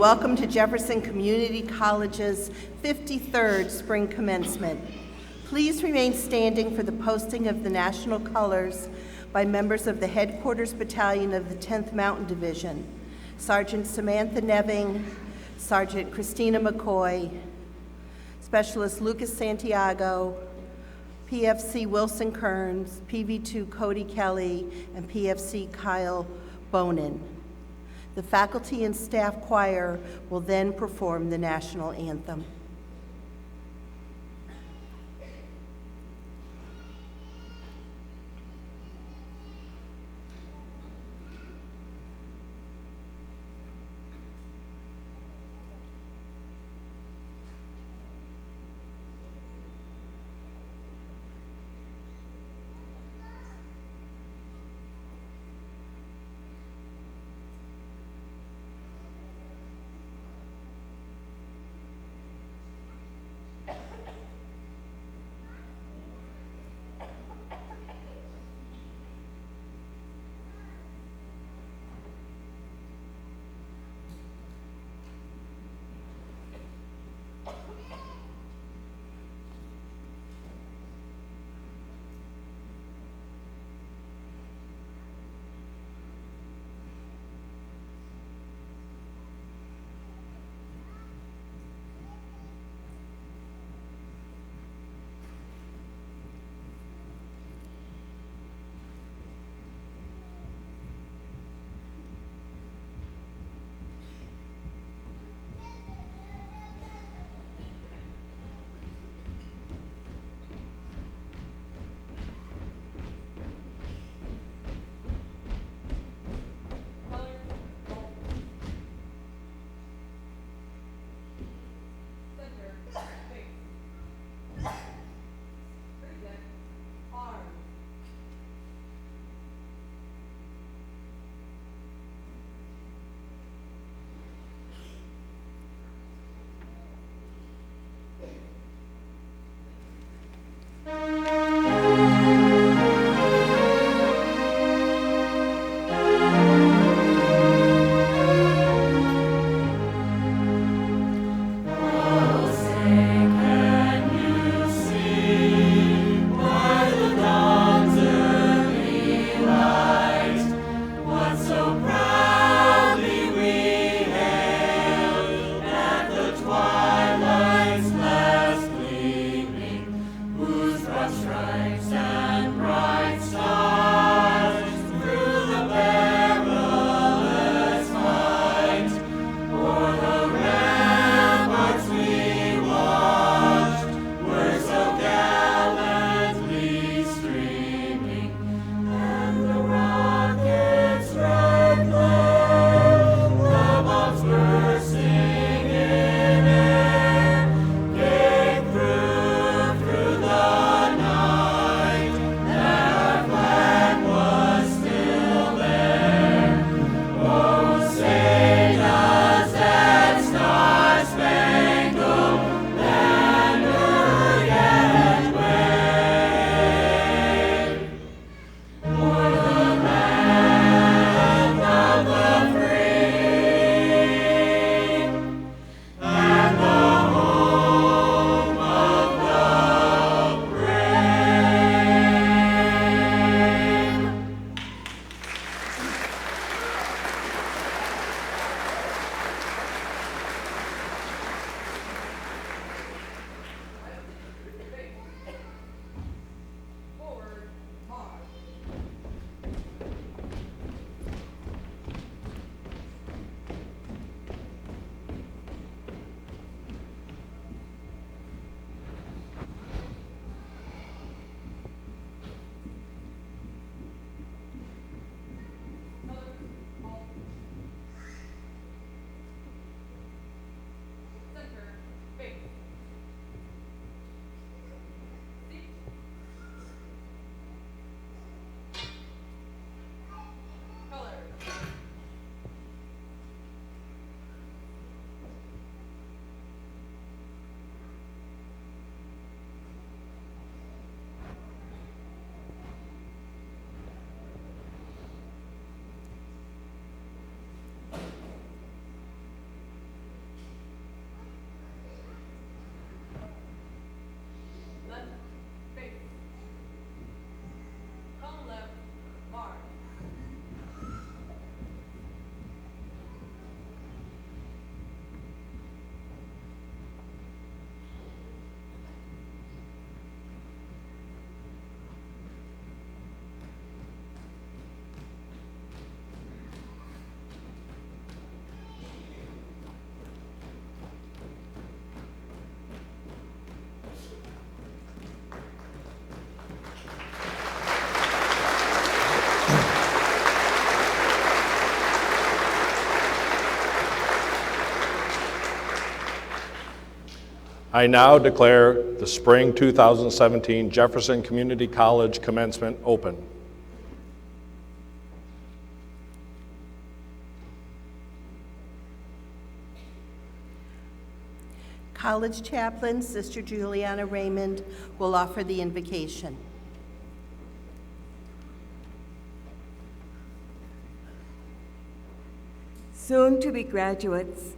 welcome to Jefferson Community College's 53rd Spring Commencement. Please remain standing for the posting of the national colors by members of the Headquarters Battalion of the 10th Mountain Division, Sergeant Samantha Neving, Sergeant Christina McCoy, Specialist Lucas Santiago, PFC Wilson Kearns, PV2 Cody Kelly, and PFC Kyle Bonin. The faculty and staff choir will then perform the national anthem. I now declare the Spring 2017 Jefferson Community College Commencement open. College Chaplain, Sister Juliana Raymond, will offer the invocation. Soon to be graduates,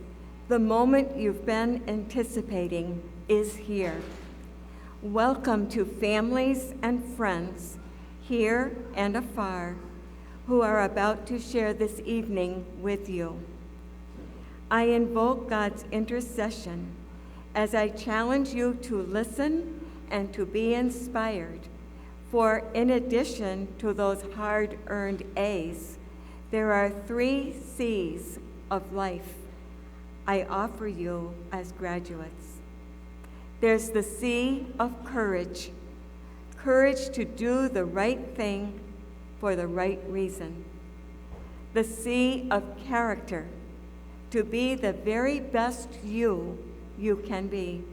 the moment you've been anticipating is here. Welcome to families and friends, here and afar, who are about to share this evening with you. I invoke God's intercession as I challenge you to listen and to be inspired, for in addition to those hard-earned A's, there are 3 C's of life I offer you as graduates. There's the C of courage, courage to do the right thing for the right reason. The C of character, to be the very best you can be.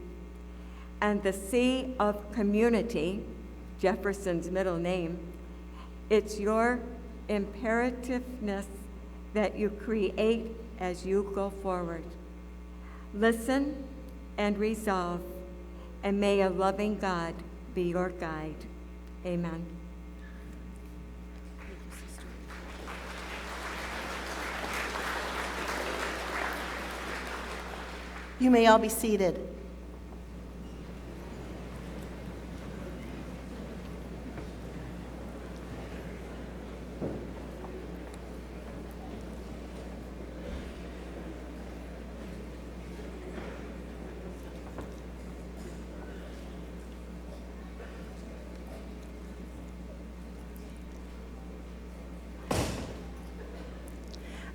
And the C of community, Jefferson's middle name, it's your imperativeness that you create as you go forward. Listen and resolve, and may a loving God be your guide. Amen. You may all be seated.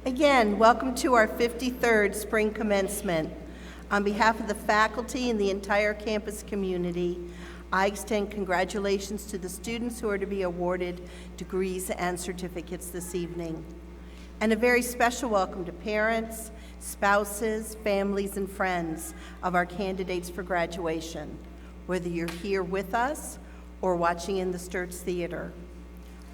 Again, welcome to our 53rd spring commencement. On behalf of the faculty and the entire campus community, I extend congratulations to the students who are to be awarded degrees and certificates this evening. And a very special welcome to parents, spouses, families, and friends of our candidates for graduation, whether you're here with us or watching in the Sturtz Theater.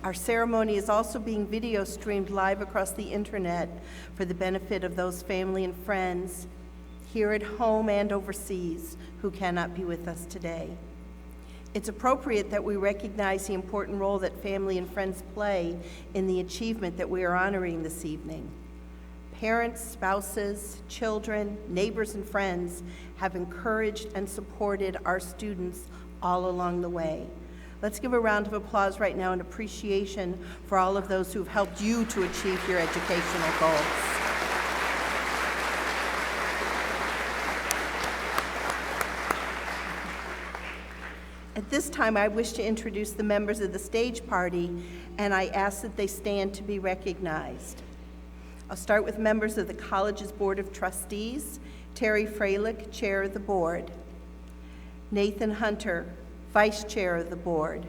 Our ceremony is also being video streamed live across the internet for the benefit of those family and friends here at home and overseas who cannot be with us today. It's appropriate that we recognize the important role that family and friends play in the achievement that we are honoring this evening. Parents, spouses, children, neighbors, and friends have encouraged and supported our students all along the way. Let's give a round of applause right now in appreciation for all of those who've helped you to achieve your educational goals. At this time, I wish to introduce the members of the stage party, and I ask that they stand to be recognized. I'll start with members of the college's Board of Trustees. Terry Freilich, Chair of the Board. Nathan Hunter, Vice Chair of the Board.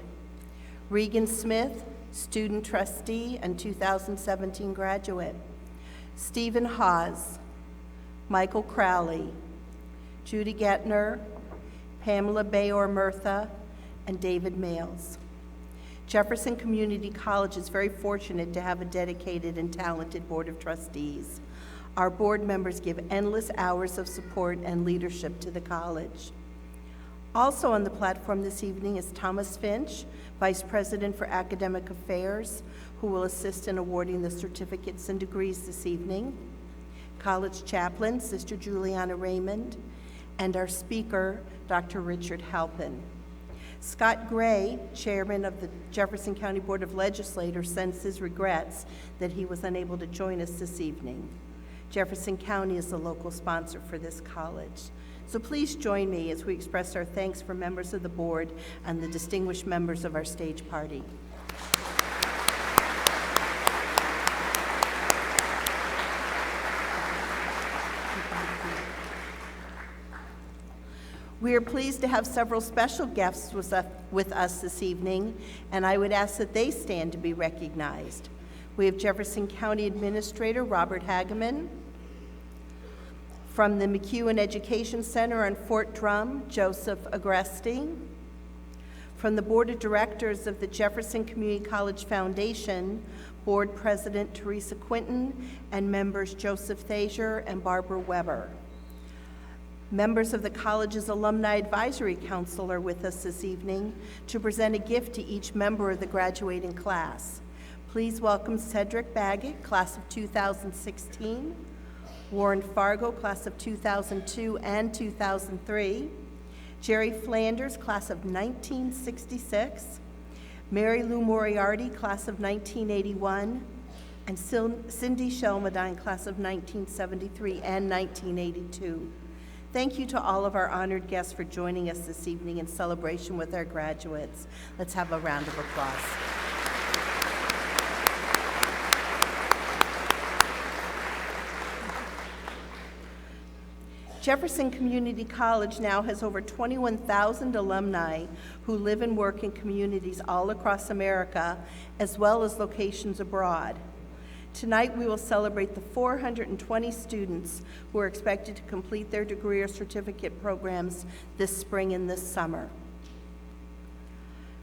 Regan Smith, Student Trustee and 2017 graduate. Stephen Hawes, Michael Crowley, Judy Gettner, Pamela Bayor-Murtha, and David Males. Jefferson Community College is very fortunate to have a dedicated and talented Board of Trustees. Our board members give endless hours of support and leadership to the college. Also on the platform this evening is Thomas Finch, Vice President for Academic Affairs, who will assist in awarding the certificates and degrees this evening. College Chaplain, Sister Juliana Raymond, and our speaker, Dr. Richard Halpin. Scott Gray, Chairman of the Jefferson County Board of Legislators, sends his regrets that he was unable to join us this evening. Jefferson County is the local sponsor for this college. So please join me as we express our thanks for members of the board and the distinguished members of our stage party. We are pleased to have several special guests with us this evening, and I would ask that they stand to be recognized. We have Jefferson County Administrator Robert Hageman, From the McVean Education Center on Fort Drum, Joseph Agresti. From the Board of Directors of the Jefferson Community College Foundation, Board President Teresa Quinton and members Joseph Thaser and Barbara Weber. Members of the college's Alumni Advisory Council are with us this evening to present a gift to each member of the graduating class. Please welcome Cedric Baggett, class of 2016, Warren Fargo, class of 2002 and 2003, Jerry Flanders, class of 1966, Mary Lou Moriarty, class of 1981, and Cindy Shelmadine, class of 1973 and 1982. Thank you to all of our honored guests for joining us this evening in celebration with our graduates. Let's have a round of applause. Jefferson Community College now has over 21,000 alumni who live and work in communities all across America, as well as locations abroad. Tonight, we will celebrate the 420 students who are expected to complete their degree or certificate programs this spring and this summer.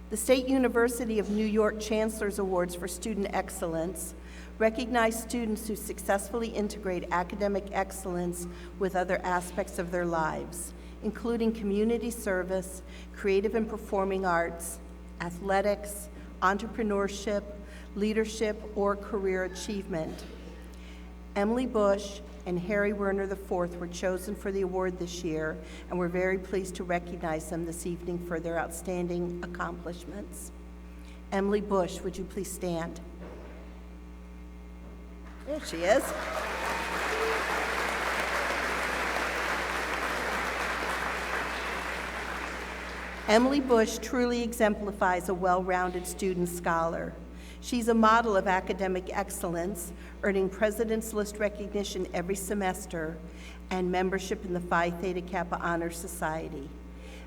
The State University of New York Chancellor's Awards for Student Excellence recognize students who successfully integrate academic excellence with other aspects of their lives, including community service, creative and performing arts, athletics, entrepreneurship, leadership, or career achievement. Emily Bush and Harry Werner IV were chosen for the award this year, and we're very pleased to recognize them this evening for their outstanding accomplishments. Emily Bush, would you please stand? There she is. Emily Bush truly exemplifies a well-rounded student scholar. She's a model of academic excellence, earning President's List recognition every semester and membership in the Phi Theta Kappa Honor Society.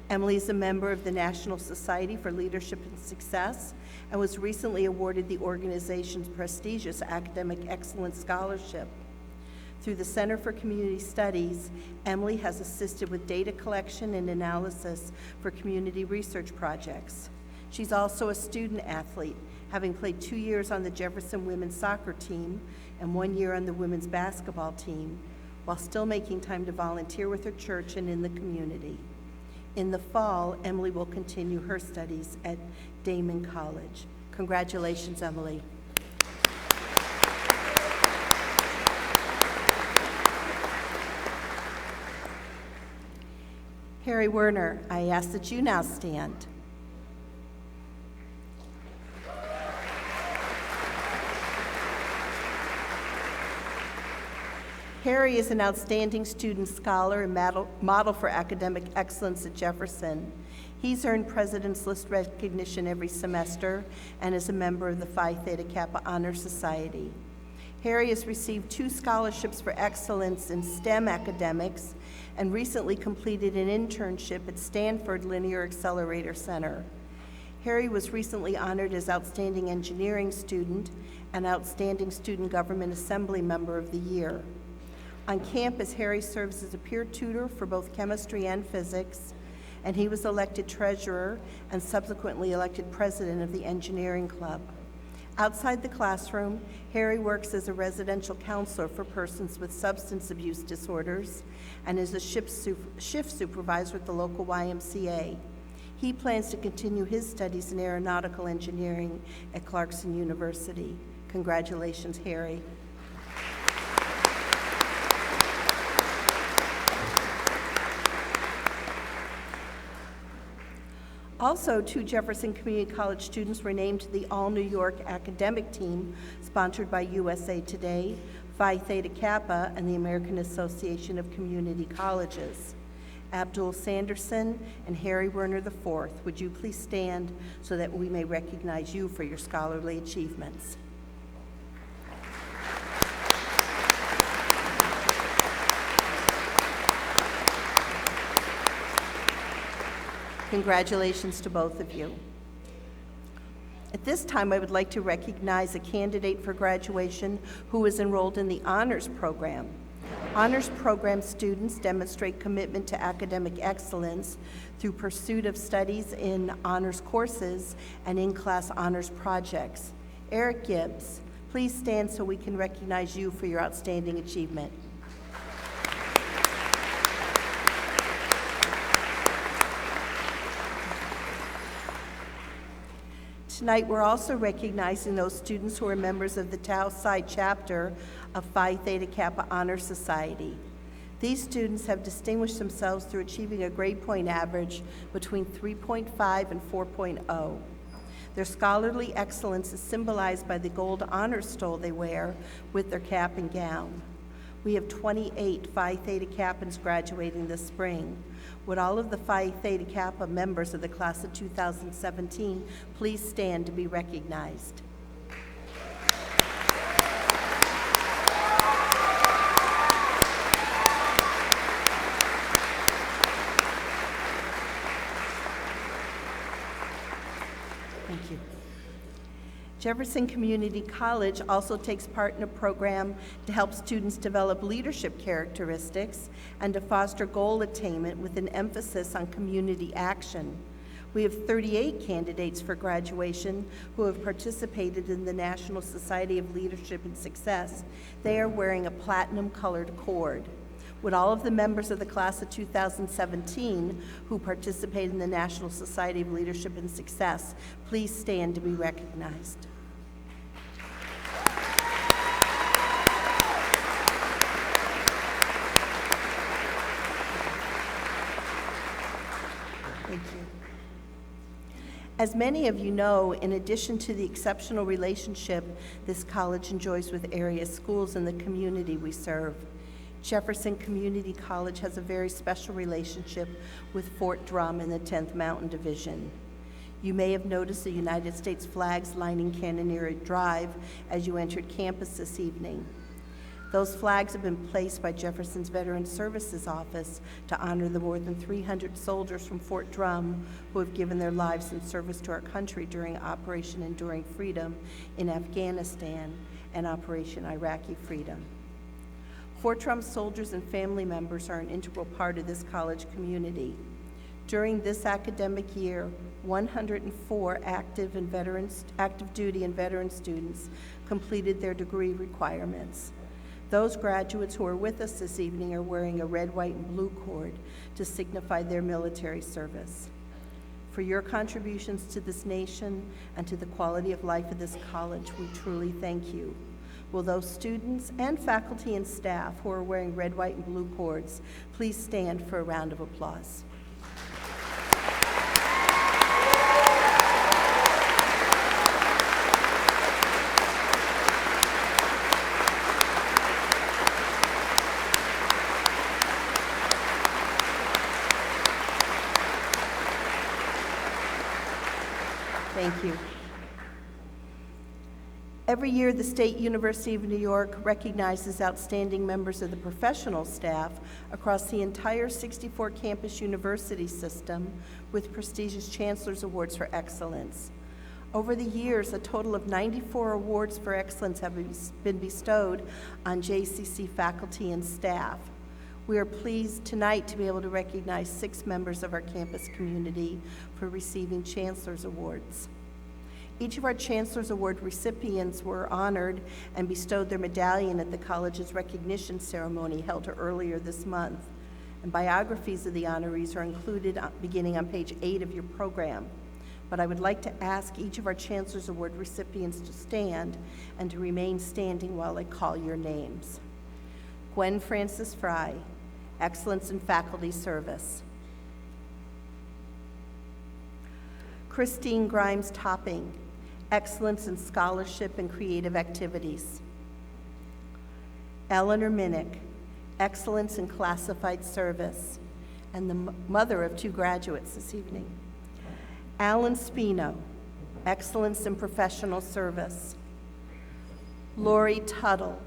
Emily is a member of the National Society for Leadership and Success and was recently awarded the organization's prestigious Academic Excellence Scholarship. Through the Center for Community Studies, Emily has assisted with data collection and analysis for community research projects. She's also a student athlete, having played 2 years on the Jefferson women's soccer team and 1 year on the women's basketball team, while still making time to volunteer with her church and in the community. In the fall, Emily will continue her studies at Damon College. Congratulations, Emily. Harry Werner, I ask that you now stand. Harry is an outstanding student scholar and model for academic excellence at Jefferson. He's earned President's List recognition every semester and is a member of the Phi Theta Kappa Honor Society. Harry has received 2 scholarships for excellence in STEM academics and recently completed an internship at Stanford Linear Accelerator Center. Harry was recently honored as Outstanding Engineering Student and Outstanding Student Government Assembly Member of the Year. On campus, Harry serves as a peer tutor for both chemistry and physics, and he was elected treasurer and subsequently elected president of the engineering club. Outside the classroom, Harry works as a residential counselor for persons with substance abuse disorders and is a shift supervisor at the local YMCA. He plans to continue his studies in aeronautical engineering at Clarkson University. Congratulations, Harry. Also, 2 Jefferson Community College students were named to the All New York academic team sponsored by USA Today, Phi Theta Kappa, and the American Association of Community Colleges. Abdul Sanderson and Harry Werner IV, would you please stand so that we may recognize you for your scholarly achievements? Congratulations to both of you. At this time, I would like to recognize a candidate for graduation who is enrolled in the honors program. Honors Program students demonstrate commitment to academic excellence through pursuit of studies in honors courses and in-class honors projects. Eric Gibbs, please stand so we can recognize you for your outstanding achievement. Tonight, we're also recognizing those students who are members of the Taos Psi chapter of Phi Theta Kappa Honor Society. These students have distinguished themselves through achieving a grade point average between 3.5 and 4.0. Their scholarly excellence is symbolized by the gold honor stole they wear with their cap and gown. We have 28 Phi Theta Kappans graduating this spring. Would all of the Phi Theta Kappa members of the class of 2017 please stand to be recognized? Thank you. Jefferson Community College also takes part in a program to help students develop leadership characteristics and to foster goal attainment with an emphasis on community action. We have 38 candidates for graduation who have participated in the National Society of Leadership and Success. They are wearing a platinum-colored cord. Would all of the members of the class of 2017 who participated in the National Society of Leadership and Success please stand to be recognized? Thank you. As many of you know, in addition to the exceptional relationship this college enjoys with area schools and the community we serve, Jefferson Community College has a very special relationship with Fort Drum in the 10th Mountain Division. You may have noticed the United States flags lining Cannoneer Drive as you entered campus this evening. Those flags have been placed by Jefferson's Veteran Services Office to honor the more than 300 soldiers from Fort Drum who have given their lives in service to our country during Operation Enduring Freedom in Afghanistan and Operation Iraqi Freedom. Fort Drum soldiers and family members are an integral part of this college community. During this academic year, 104 active duty and veteran students completed their degree requirements. Those graduates who are with us this evening are wearing a red, white, and blue cord to signify their military service. For your contributions to this nation and to the quality of life of this college, we truly thank you. Will those students and faculty and staff who are wearing red, white, and blue cords please stand for a round of applause? Thank you. Every year, the State University of New York recognizes outstanding members of the professional staff across the entire 64-campus university system with prestigious Chancellor's Awards for Excellence. Over the years, a total of 94 awards for excellence have been bestowed on JCC faculty and staff. We are pleased tonight to be able to recognize 6 members of our campus community for receiving Chancellor's Awards. Each of our Chancellor's Award recipients were honored and bestowed their medallion at the college's recognition ceremony held earlier this month. And biographies of the honorees are included beginning on page 8 of your program. But I would like to ask each of our Chancellor's Award recipients to stand and to remain standing while I call your names. Gwen Francis Fry, Excellence in Faculty Service. Christine Grimes Topping, Excellence in Scholarship and Creative Activities. Eleanor Minnick, Excellence in Classified Service, and the mother of 2 graduates this evening. Alan Spino, Excellence in Professional Service. Lori Tuttle,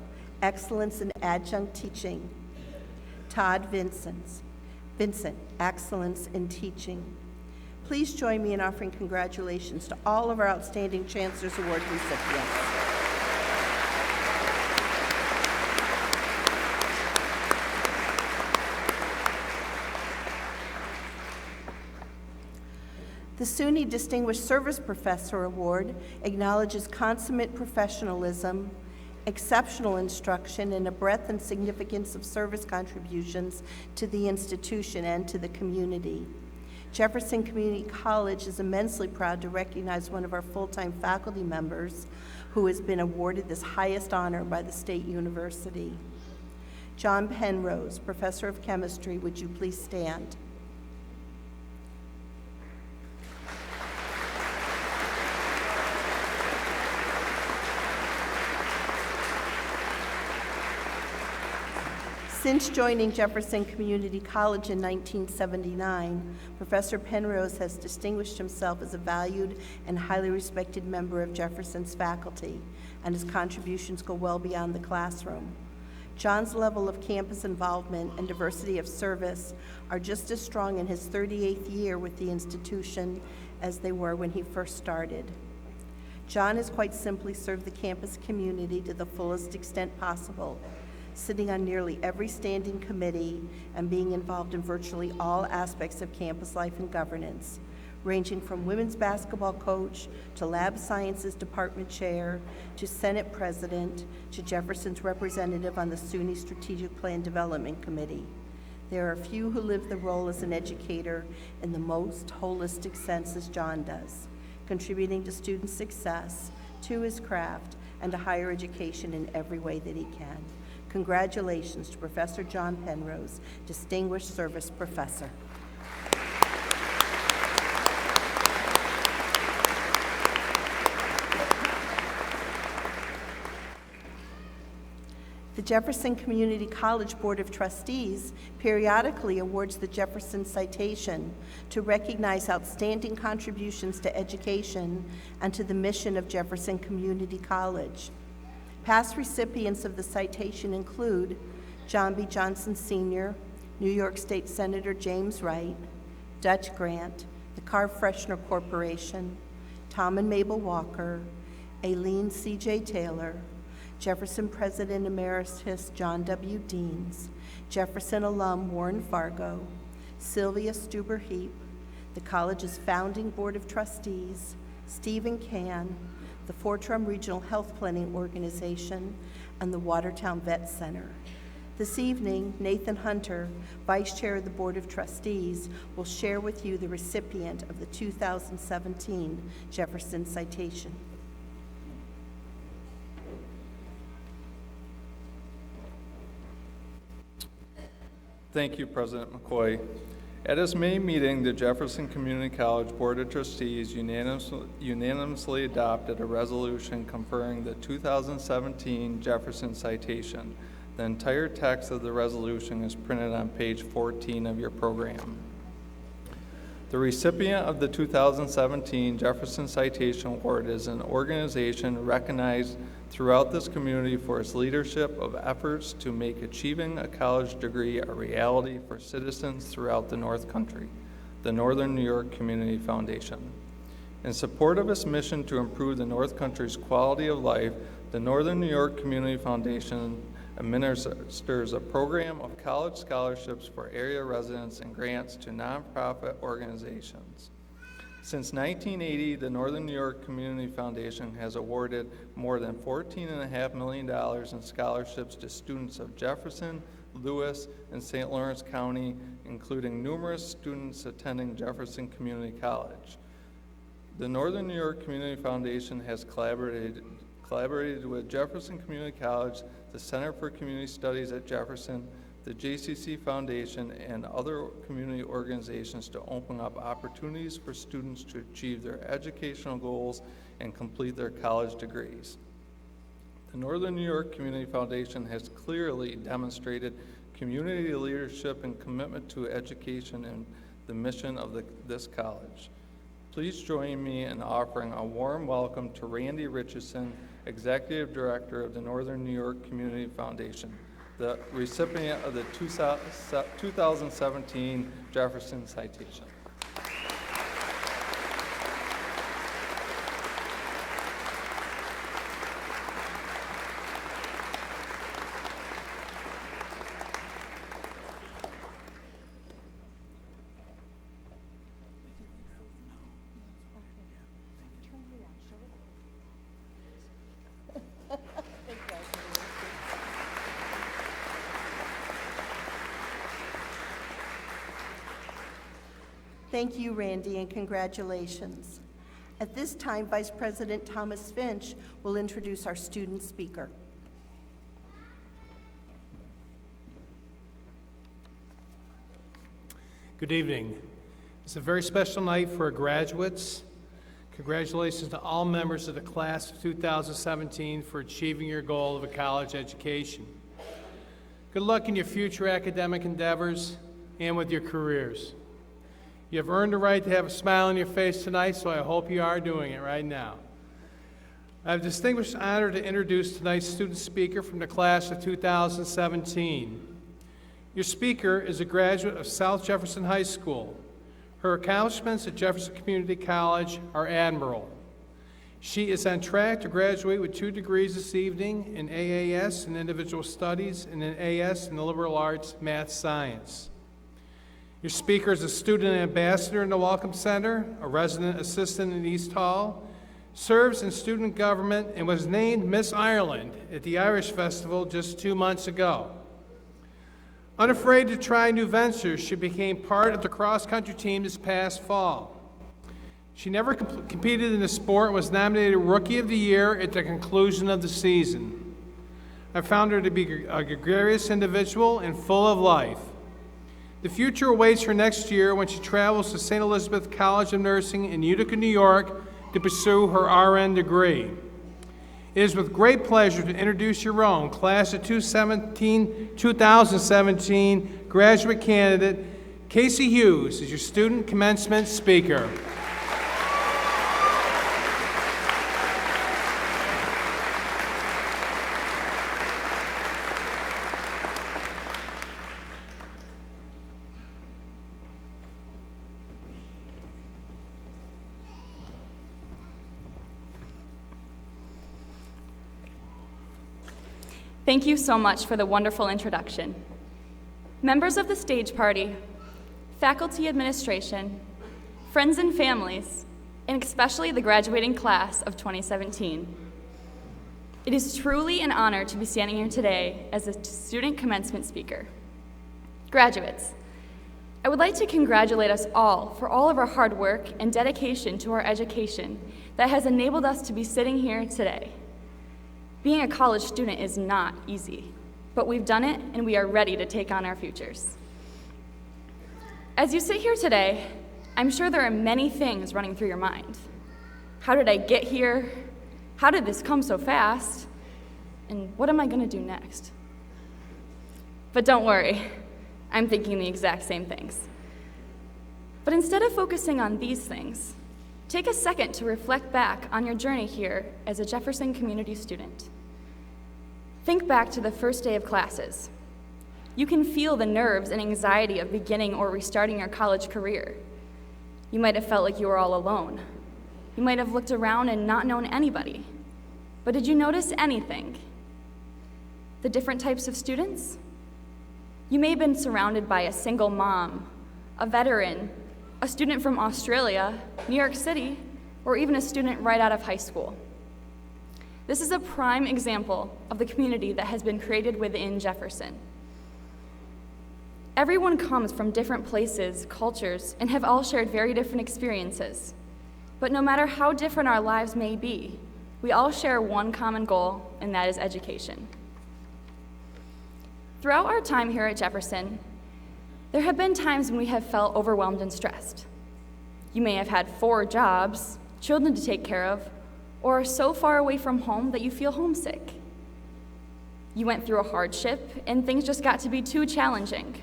Excellence in Adjunct Teaching. Todd Vincent, Excellence in Teaching. Please join me in offering congratulations to all of our outstanding Chancellor's Award recipients. The SUNY Distinguished Service Professor Award acknowledges consummate professionalism, exceptional instruction, and a breadth and significance of service contributions to the institution and to the community. Jefferson Community College is immensely proud to recognize one of our full-time faculty members who has been awarded this highest honor by the State University. John Penrose, Professor of Chemistry, would you please stand? Since joining Jefferson Community College in 1979, Professor Penrose has distinguished himself as a valued and highly respected member of Jefferson's faculty, and his contributions go well beyond the classroom. John's level of campus involvement and diversity of service are just as strong in his 38th year with the institution as they were when he first started. John has quite simply served the campus community to the fullest extent possible, sitting on nearly every standing committee and being involved in virtually all aspects of campus life and governance, ranging from women's basketball coach to lab sciences department chair to Senate president to Jefferson's representative on the SUNY Strategic Plan Development Committee. There are few who live the role as an educator in the most holistic sense as John does, contributing to student success, to his craft, and to higher education in every way that he can. Congratulations to Professor John Penrose, Distinguished Service Professor. The Jefferson Community College Board of Trustees periodically awards the Jefferson Citation to recognize outstanding contributions to education and to the mission of Jefferson Community College. Past recipients of the citation include John B. Johnson Sr., New York State Senator James Wright, Dutch Grant, the Car Freshener Corporation, Tom and Mabel Walker, Aileen C.J. Taylor, Jefferson President Emeritus John W. Deans, Jefferson alum Warren Fargo, Sylvia Stuber Heap, the college's founding Board of Trustees, Stephen Can, the Fortrum Regional Health Planning Organization, and the Watertown Vet Center. This evening, Nathan Hunter, Vice Chair of the Board of Trustees, will share with you the recipient of the 2017 Jefferson Citation. Thank you, President McCoy. At its May meeting, the Jefferson Community College Board of Trustees unanimously adopted a resolution conferring the 2017 Jefferson Citation. The entire text of the resolution is printed on page 14 of your program. The recipient of the 2017 Jefferson Citation Award is an organization recognized throughout this community for its leadership of efforts to make achieving a college degree a reality for citizens throughout the North Country, the Northern New York Community Foundation. In support of its mission to improve the North Country's quality of life, the Northern New York Community Foundation administers a program of college scholarships for area residents and grants to nonprofit organizations. Since 1980, the Northern New York Community Foundation has awarded more than $14.5 million in scholarships to students of Jefferson, Lewis, and St. Lawrence County, including numerous students attending Jefferson Community College. The Northern New York Community Foundation has collaborated with Jefferson Community College, the Center for Community Studies at Jefferson, the JCC Foundation, and other community organizations to open up opportunities for students to achieve their educational goals and complete their college degrees. The Northern New York Community Foundation has clearly demonstrated community leadership and commitment to education and the mission of this college. Please join me in offering a warm welcome to Randy Richardson, Executive Director of the Northern New York Community Foundation, the recipient of the 2017 Jefferson Citation. Thank you, Randy, and congratulations. At this time, Vice President Thomas Finch will introduce our student speaker. Good evening. It's a very special night for our graduates. Congratulations to all members of the class of 2017 for achieving your goal of a college education. Good luck in your future academic endeavors and with your careers. You have earned the right to have a smile on your face tonight, so I hope you are doing it right now. I have the distinguished honor to introduce tonight's student speaker from the class of 2017. Your speaker is a graduate of South Jefferson High School. Her accomplishments at Jefferson Community College are admirable. She is on track to graduate with 2 degrees this evening in AAS in Individual Studies and an AS in the Liberal Arts Math Science. Your speaker is a student ambassador in the Welcome Center, a resident assistant in East Hall, serves in student government, and was named Miss Ireland at the Irish Festival just 2 months ago. Unafraid to try new ventures, she became part of the cross-country team this past fall. She never competed in the sport and was nominated Rookie of the Year at the conclusion of the season. I found her to be a gregarious individual and full of life. The future awaits her next year when she travels to St. Elizabeth College of Nursing in Utica, New York to pursue her RN degree. It is with great pleasure to introduce your own class of 2017 graduate candidate, Casey Hughes, as your student commencement speaker. Thank you so much for the wonderful introduction. Members of the stage party, faculty administration, friends and families, and especially the graduating class of 2017. It is truly an honor to be standing here today as a student commencement speaker. Graduates, I would like to congratulate us all for all of our hard work and dedication to our education that has enabled us to be sitting here today. Being a college student is not easy, but we've done it and we are ready to take on our futures. As you sit here today, I'm sure there are many things running through your mind. How did I get here? How did this come so fast? And what am I going to do next? But don't worry, I'm thinking the exact same things. But instead of focusing on these things, take a second to reflect back on your journey here as a Jefferson Community student. Think back to the first day of classes. You can feel the nerves and anxiety of beginning or restarting your college career. You might have felt like you were all alone. You might have looked around and not known anybody. But did you notice anything? The different types of students? You may have been surrounded by a single mom, a veteran, a student from Australia, New York City, or even a student right out of high school. This is a prime example of the community that has been created within Jefferson. Everyone comes from different places, cultures, and have all shared very different experiences. But no matter how different our lives may be, we all share one common goal, and that is education. Throughout our time here at Jefferson, there have been times when we have felt overwhelmed and stressed. You may have had 4 jobs, children to take care of, or are so far away from home that you feel homesick. You went through a hardship and things just got to be too challenging.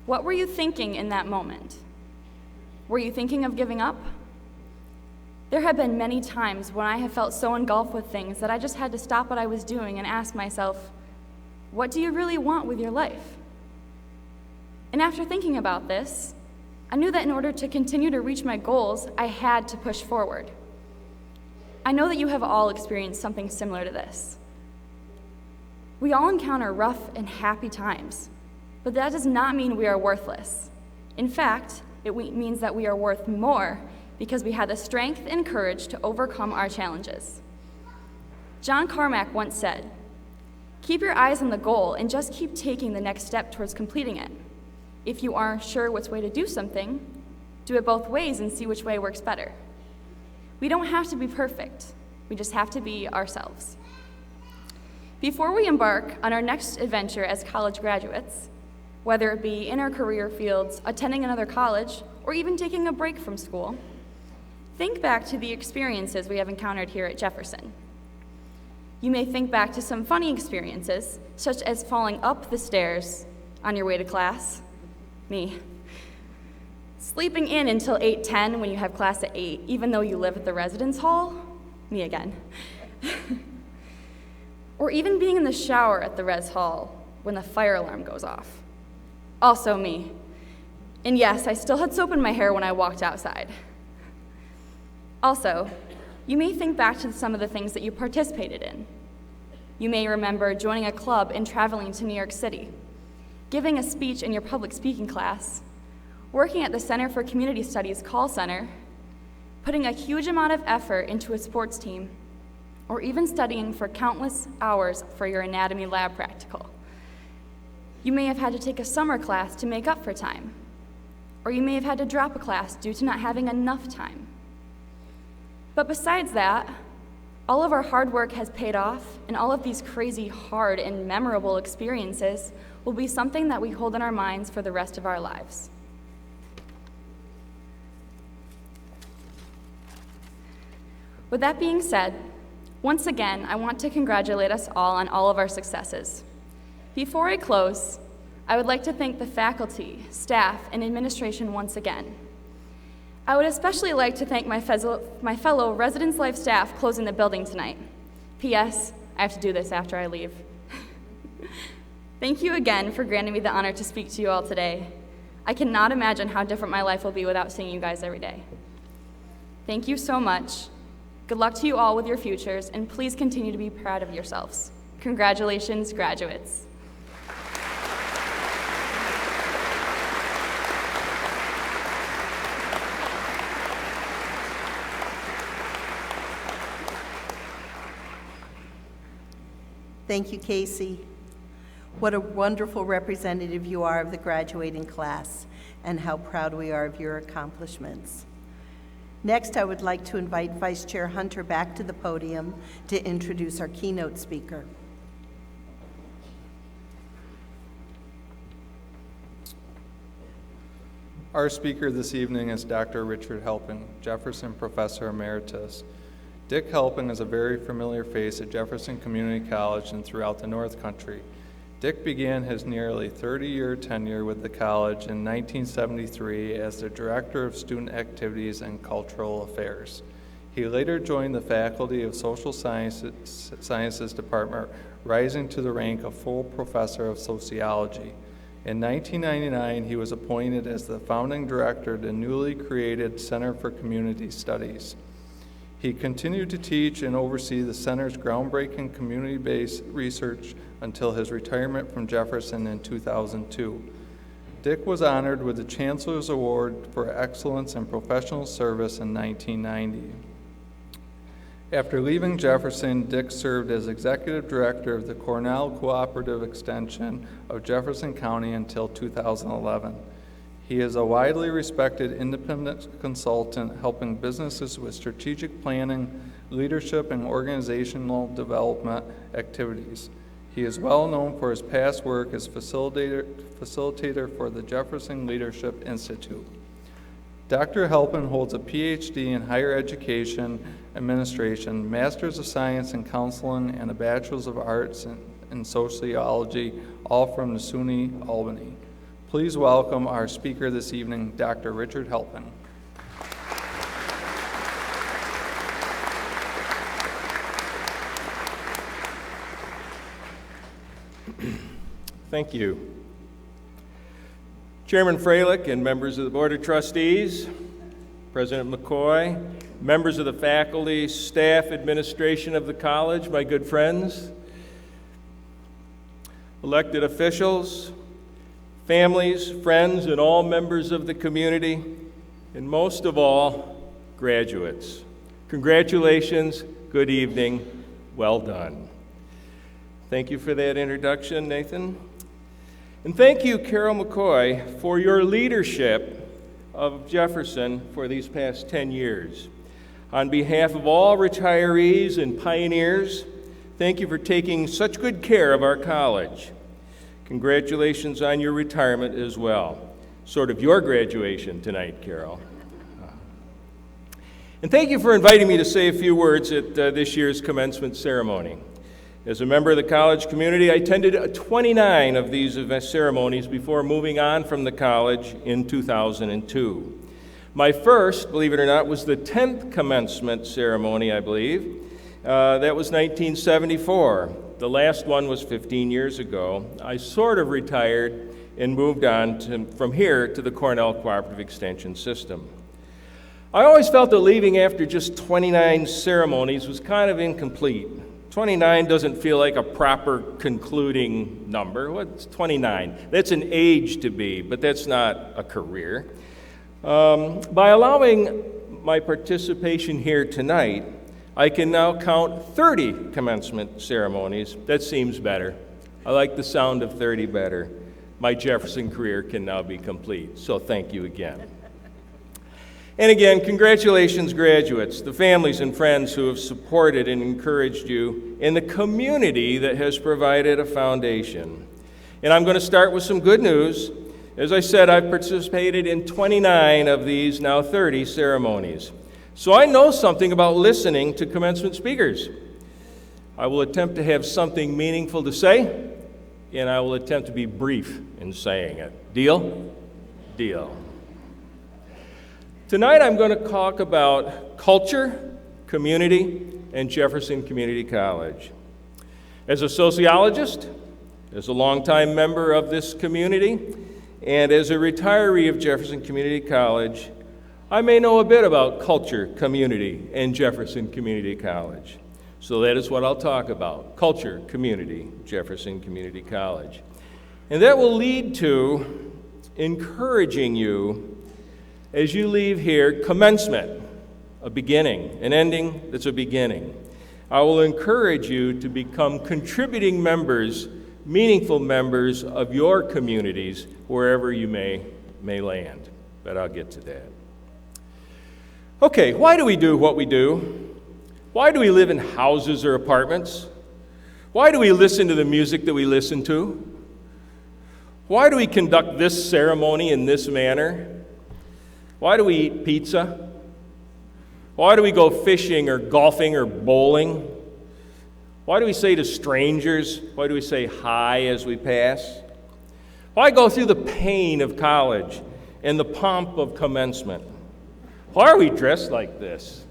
What were you thinking in that moment? Were you thinking of giving up? There have been many times when I have felt so engulfed with things that I just had to stop what I was doing and ask myself, what do you really want with your life? And after thinking about this, I knew that in order to continue to reach my goals, I had to push forward. I know that you have all experienced something similar to this. We all encounter rough and happy times, but that does not mean we are worthless. In fact, it means that we are worth more because we had the strength and courage to overcome our challenges. John Carmack once said, "Keep your eyes on the goal and just keep taking the next step towards completing it. If you aren't sure which way to do something, do it both ways and see which way works better. We don't have to be perfect. We just have to be ourselves. Before we embark on our next adventure as college graduates, whether it be in our career fields, attending another college, or even taking a break from school, think back to the experiences we have encountered here at Jefferson. You may think back to some funny experiences, such as falling up the stairs on your way to class, me. Sleeping in until 8:10 when you have class at 8, even though you live at the residence hall, me again. Or even being in the shower at the res hall when the fire alarm goes off. Also me. And yes, I still had soap in my hair when I walked outside. Also, you may think back to some of the things that you participated in. You may remember joining a club and traveling to New York City, giving a speech in your public speaking class, working at the Center for Community Studies call center, putting a huge amount of effort into a sports team, or even studying for countless hours for your anatomy lab practical. You may have had to take a summer class to make up for time, or you may have had to drop a class due to not having enough time. But besides that, all of our hard work has paid off, and all of these crazy, hard, and memorable experiences will be something that we hold in our minds for the rest of our lives. With that being said, once again, I want to congratulate us all on all of our successes. Before I close, I would like to thank the faculty, staff, and administration once again. I would especially like to thank my fellow Residence Life staff closing the building tonight. P.S. I have to do this after I leave. Thank you again for granting me the honor to speak to you all today. I cannot imagine how different my life will be without seeing you guys every day. Thank you so much. Good luck to you all with your futures, and please continue to be proud of yourselves. Congratulations, graduates. Thank you, Casey. What a wonderful representative you are of the graduating class, and how proud we are of your accomplishments. Next, I would like to invite Vice Chair Hunter back to the podium to introduce our keynote speaker. Our speaker this evening is Dr. Richard Halpin, Jefferson Professor Emeritus. Dick Halpin is a very familiar face at Jefferson Community College and throughout the North Country. Dick began his nearly 30-year tenure with the college in 1973 as the Director of Student Activities and Cultural Affairs. He later joined the Faculty of Social Sciences Department, rising to the rank of full Professor of Sociology. In 1999, he was appointed as the Founding Director of the newly created Center for Community Studies. He continued to teach and oversee the center's groundbreaking community-based research until his retirement from Jefferson in 2002. Dick was honored with the Chancellor's Award for Excellence in Professional Service in 1990. After leaving Jefferson, Dick served as Executive Director of the Cornell Cooperative Extension of Jefferson County until 2011. He is a widely respected independent consultant helping businesses with strategic planning, leadership, and organizational development activities. He is well known for his past work as facilitator for the Jefferson Leadership Institute. Dr. Halpin holds a PhD in Higher Education Administration, Master's of Science in Counseling, and a Bachelor's of Arts in Sociology, all from SUNY Albany. Please welcome our speaker this evening, Dr. Richard Halpin. Thank you. Chairman Freilich and members of the Board of Trustees, President McCoy, members of the faculty, staff, administration of the college, my good friends, elected officials, families, friends, and all members of the community, and most of all, graduates. Congratulations, good evening, well done. Thank you for that introduction, Nathan. And thank you, Carol McCoy, for your leadership of Jefferson for these past 10 years. On behalf of all retirees and pioneers, thank you for taking such good care of our college. Congratulations on your retirement as well. Sort of your graduation tonight, Carol. And thank you for inviting me to say a few words at this year's commencement ceremony. As a member of the college community, I attended 29 of these event ceremonies before moving on from the college in 2002. My first, believe it or not, was the 10th commencement ceremony, I believe. That was 1974. The last one was 15 years ago. I sort of retired and moved on from here to the Cornell Cooperative Extension System. I always felt that leaving after just 29 ceremonies was kind of incomplete. 29 doesn't feel like a proper concluding number. What's 29? That's an age to be, but that's not a career. By allowing my participation here tonight, I can now count 30 commencement ceremonies. That seems better. I like the sound of 30 better. My Jefferson career can now be complete, so thank you again. And again, congratulations, graduates, the families and friends who have supported and encouraged you, and the community that has provided a foundation. And I'm going to start with some good news. As I said, I've participated in 29 of these, now 30 ceremonies. So I know something about listening to commencement speakers. I will attempt to have something meaningful to say, and I will attempt to be brief in saying it. Deal? Deal. Tonight I'm going to talk about culture, community, and Jefferson Community College. As a sociologist, as a longtime member of this community, and as a retiree of Jefferson Community College, I may know a bit about culture, community, and Jefferson Community College. So that is what I'll talk about, culture, community, Jefferson Community College. And that will lead to encouraging you as you leave here, commencement, a beginning, an ending that's a beginning. I will encourage you to become contributing members, meaningful members of your communities, wherever you may land. But I'll get to that. Okay, why do we do what we do? Why do we live in houses or apartments? Why do we listen to the music that we listen to? Why do we conduct this ceremony in this manner? Why do we eat pizza? Why do we go fishing or golfing or bowling? Why do we say to strangers, why do we say hi as we pass? Why go through the pain of college and the pomp of commencement? Why are we dressed like this?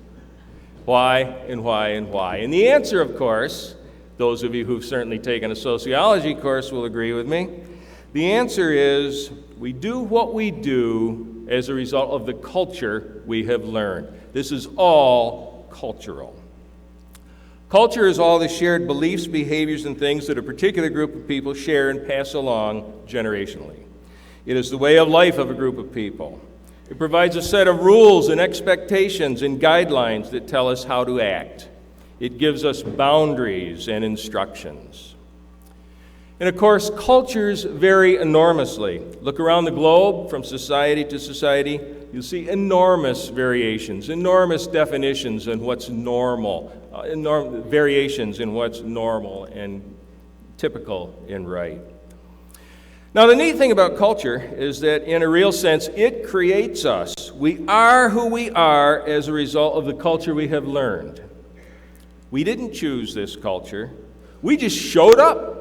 Why and why and why? And the answer, of course, those of you who've certainly taken a sociology course will agree with me. The answer is we do what we do as a result of the culture we have learned. This is all cultural. Culture is all the shared beliefs, behaviors, and things that a particular group of people share and pass along generationally. It is the way of life of a group of people. It provides a set of rules and expectations and guidelines that tell us how to act. It gives us boundaries and instructions. And of course, cultures vary enormously. Look around the globe, from society to society, you'll see enormous variations, enormous definitions in what's normal, variations in what's normal and typical and right. Now, the neat thing about culture is that, in a real sense, it creates us. We are who we are as a result of the culture we have learned. We didn't choose this culture. We just showed up.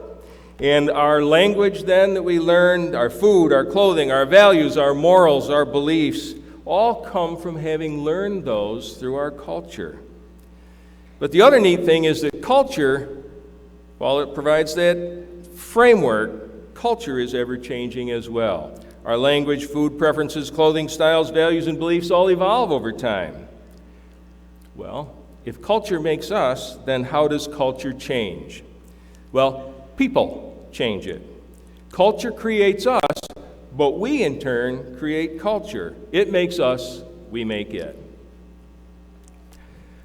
And our language then that we learned, our food, our clothing, our values, our morals, our beliefs, all come from having learned those through our culture. But the other neat thing is that culture, while it provides that framework, culture is ever-changing as well. Our language, food preferences, clothing styles, values, and beliefs all evolve over time. Well, if culture makes us, then how does culture change? Well, people change it. Culture creates us, but we in turn create culture. It makes us, we make it.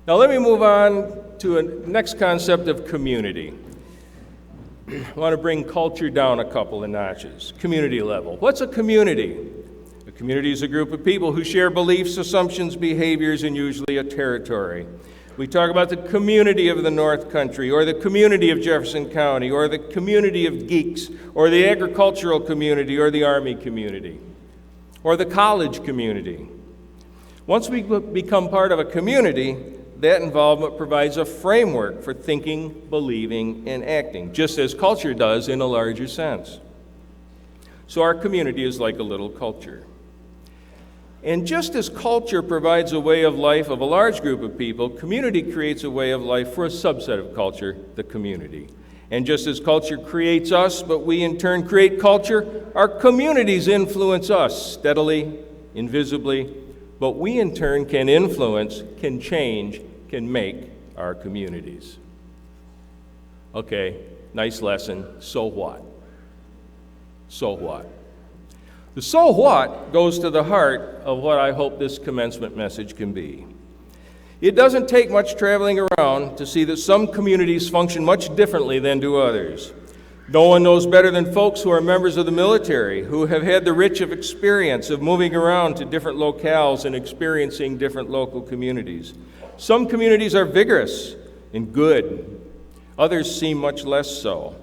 Now let me move on to a next concept of community. I want to bring culture down a couple of notches. Community level. What's a community? A community is a group of people who share beliefs, assumptions, behaviors, and usually a territory. We talk about the community of the North Country, or the community of Jefferson County, or the community of geeks, or the agricultural community, or the Army community, or the college community. Once we become part of a community, that involvement provides a framework for thinking, believing, and acting, just as culture does in a larger sense. So our community is like a little culture. And just as culture provides a way of life of a large group of people, community creates a way of life for a subset of culture, the community. And just as culture creates us, but we in turn create culture, our communities influence us steadily, invisibly, but we in turn can influence, can change, can make our communities. Okay, nice lesson. So what? So what? The so what goes to the heart of what I hope this commencement message can be. It doesn't take much traveling around to see that some communities function much differently than do others. No one knows better than folks who are members of the military, who have had the rich experience of moving around to different locales and experiencing different local communities. Some communities are vigorous and good. Others seem much less so.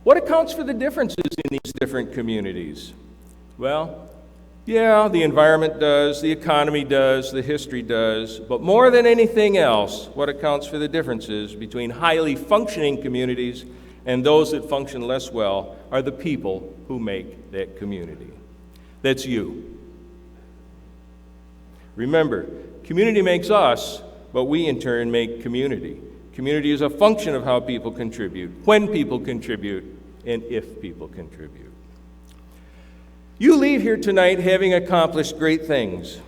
What accounts for the differences in these different communities? Well, yeah, the environment does, the economy does, the history does, but more than anything else, what accounts for the differences between highly functioning communities and those that function less well are the people who make that community. That's you. Remember, community makes us, but we in turn make community. Community is a function of how people contribute, when people contribute, and if people contribute. You leave here tonight having accomplished great things,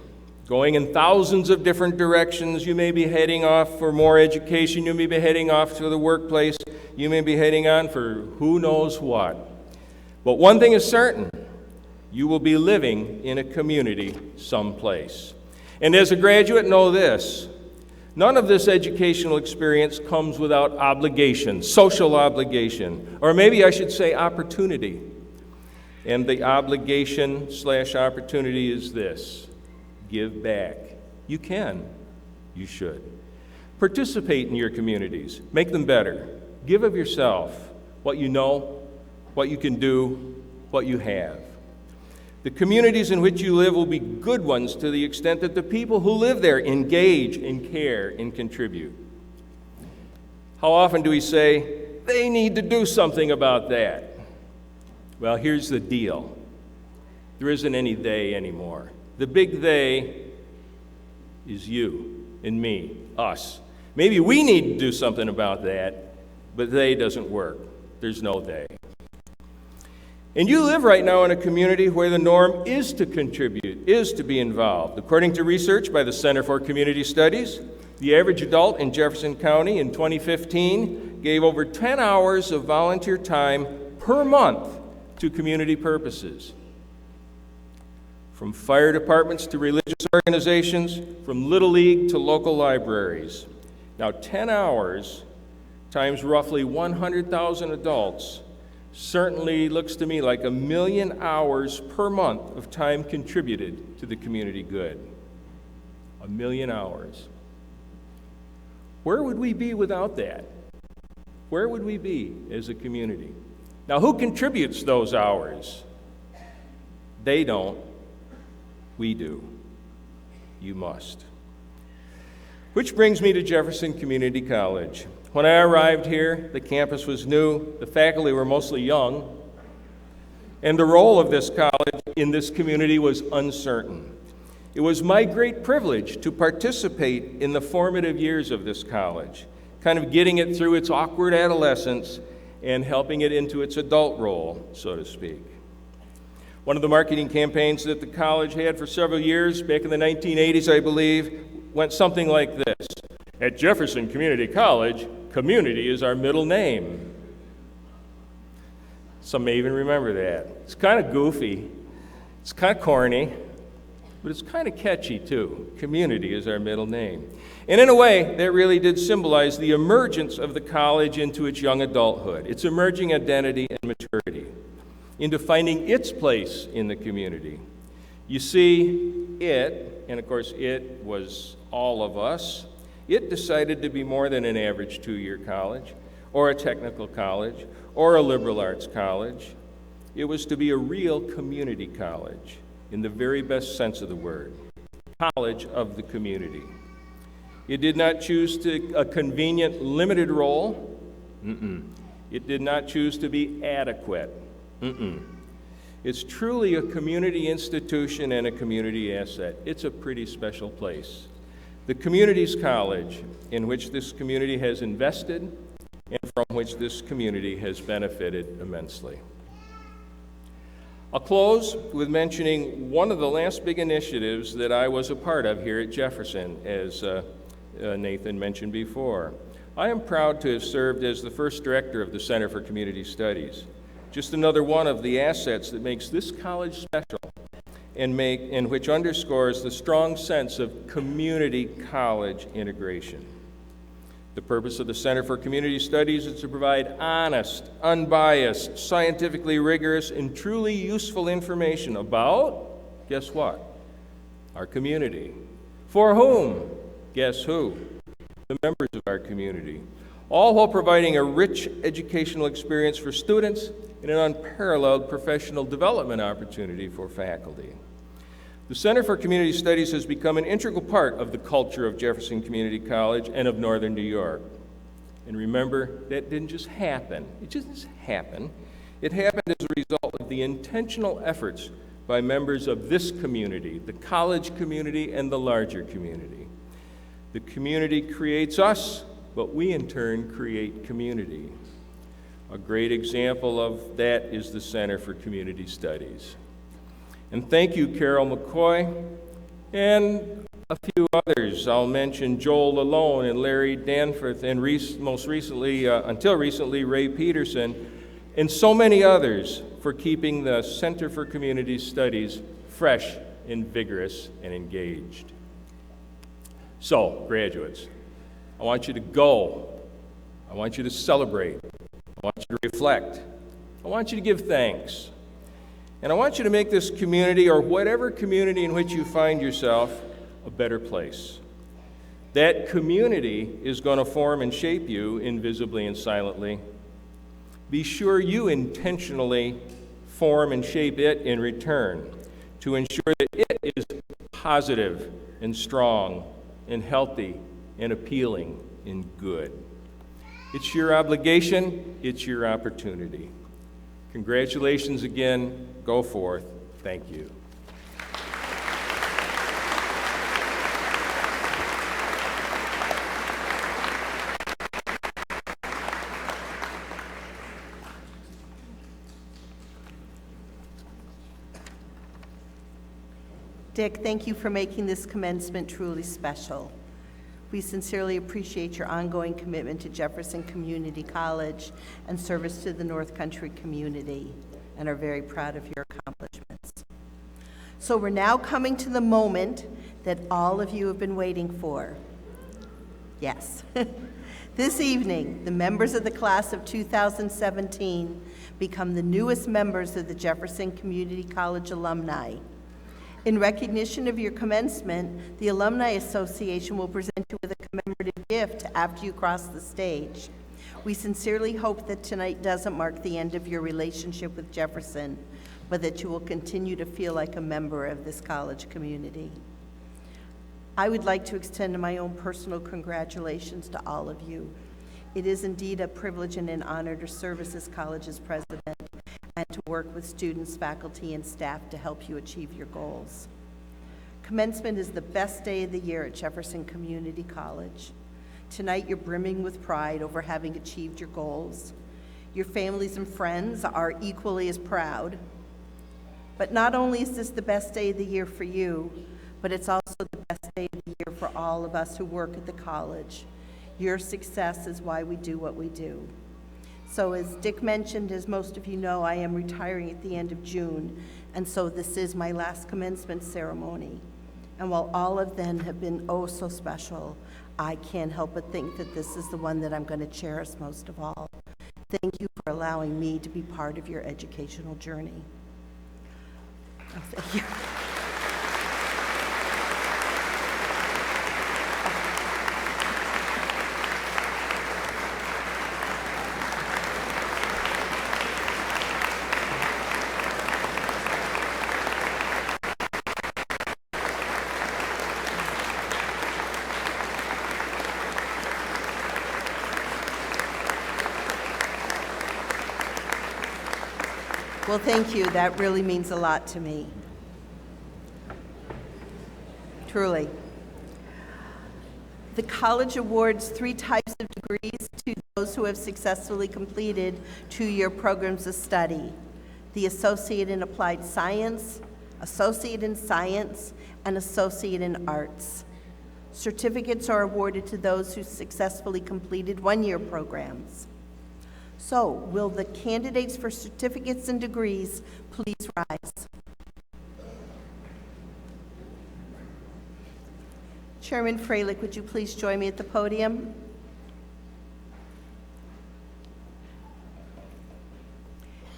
going in thousands of different directions. You may be heading off for more education. You may be heading off to the workplace. You may be heading on for who knows what. But one thing is certain, you will be living in a community someplace. And as a graduate, know this, none of this educational experience comes without obligation, social obligation, or maybe I should say opportunity. And the obligation/opportunity is this: give back. You can. You should. Participate in your communities. Make them better. Give of yourself, what you know, what you can do, what you have. The communities in which you live will be good ones to the extent that the people who live there engage and care and contribute. How often do we say, they need to do something about that? Well, here's the deal. There isn't any they anymore. The big they is you and me, us. Maybe we need to do something about that, but they doesn't work. There's no they. And you live right now in a community where the norm is to contribute, is to be involved. According to research by the Center for Community Studies, the average adult in Jefferson County in 2015 gave over 10 hours of volunteer time per month to community purposes. From fire departments to religious organizations, from Little League to local libraries. Now 10 hours times roughly 100,000 adults certainly looks to me like 1 million hours per month of time contributed to the community good. 1 million hours. Where would we be without that? Where would we be as a community? Now, who contributes those hours? They don't. We do. You must. Which brings me to Jefferson Community College. When I arrived here, the campus was new, the faculty were mostly young, and the role of this college in this community was uncertain. It was my great privilege to participate in the formative years of this college, kind of getting it through its awkward adolescence and helping it into its adult role, so to speak. One of the marketing campaigns that the college had for several years, back in the 1980s, I believe, went something like this. At Jefferson Community College, community is our middle name. Some may even remember that. It's kind of goofy. It's kind of corny. but it's kind of catchy too. Community is our middle name. And in a way, that really did symbolize the emergence of the college into its young adulthood, its emerging identity and maturity, into finding its place in the community. You see, it, and of course it was all of us, it decided to be more than an average two-year college, or a technical college, or a liberal arts college. It was to be a real community college, in the very best sense of the word, college of the community. It did not choose a convenient, limited role. It did not choose to be adequate. It's truly a community institution and a community asset. It's a pretty special place. The community's college, in which this community has invested and from which this community has benefited immensely. I'll close with mentioning one of the last big initiatives that I was a part of here at Jefferson, as Nathan mentioned before. I am proud to have served as the first director of the Center for Community Studies. Just another one of the assets that makes this college special and which underscores the strong sense of community college integration. The purpose of the Center for Community Studies is to provide honest, unbiased, scientifically rigorous, and truly useful information about, guess what? Our community. For whom? Guess who? The members of our community. All while providing a rich educational experience for students and an unparalleled professional development opportunity for faculty. The Center for Community Studies has become an integral part of the culture of Jefferson Community College and of Northern New York. And remember, that didn't just happen. It just happened. It happened as a result of the intentional efforts by members of this community, the college community, and the larger community. The community creates us, but we in turn create community. A great example of that is the Center for Community Studies. And thank you, Carol McCoy, and a few others. I'll mention Joel Lalone and Larry Danforth, and most recently, until recently, Ray Peterson, and so many others for keeping the Center for Community Studies fresh and vigorous and engaged. So, graduates, I want you to go. I want you to celebrate. I want you to reflect. I want you to give thanks. And I want you to make this community, or whatever community in which you find yourself, a better place. That community is going to form and shape you invisibly and silently. Be sure you intentionally form and shape it in return to ensure that it is positive and strong and healthy and appealing and good. It's your obligation, it's your opportunity. Congratulations again. Go forth. Thank you. Dick, thank you for making this commencement truly special. We sincerely appreciate your ongoing commitment to Jefferson Community College and service to the North Country community, and are very proud of your accomplishments. So we're now coming to the moment that all of you have been waiting for. Yes. This evening, the members of the class of 2017 become the newest members of the Jefferson Community College alumni. In recognition of your commencement, the Alumni Association will present you with a commemorative gift after you cross the stage. We sincerely hope that tonight doesn't mark the end of your relationship with Jefferson, but that you will continue to feel like a member of this college community. I would like to extend my own personal congratulations to all of you. It is indeed a privilege and an honor to serve as this college's president and to work with students, faculty, and staff to help you achieve your goals. Commencement is the best day of the year at Jefferson Community College. Tonight, you're brimming with pride over having achieved your goals. Your families and friends are equally as proud. But not only is this the best day of the year for you, but it's also the best day of the year for all of us who work at the college. Your success is why we do what we do. So as Dick mentioned, as most of you know, I am retiring at the end of June, and so this is my last commencement ceremony. And while all of them have been oh so special, I can't help but think that this is the one that I'm going to cherish most of all. Thank you for allowing me to be part of your educational journey. Oh, thank you. Well, thank you. That really means a lot to me. Truly. The college awards 3 types of degrees to those who have successfully completed 2-year programs of study: the Associate in Applied Science, Associate in Science, and Associate in Arts. Certificates are awarded to those who successfully completed 1-year programs. So, will the candidates for certificates and degrees please rise? Chairman Freilich, would you please join me at the podium?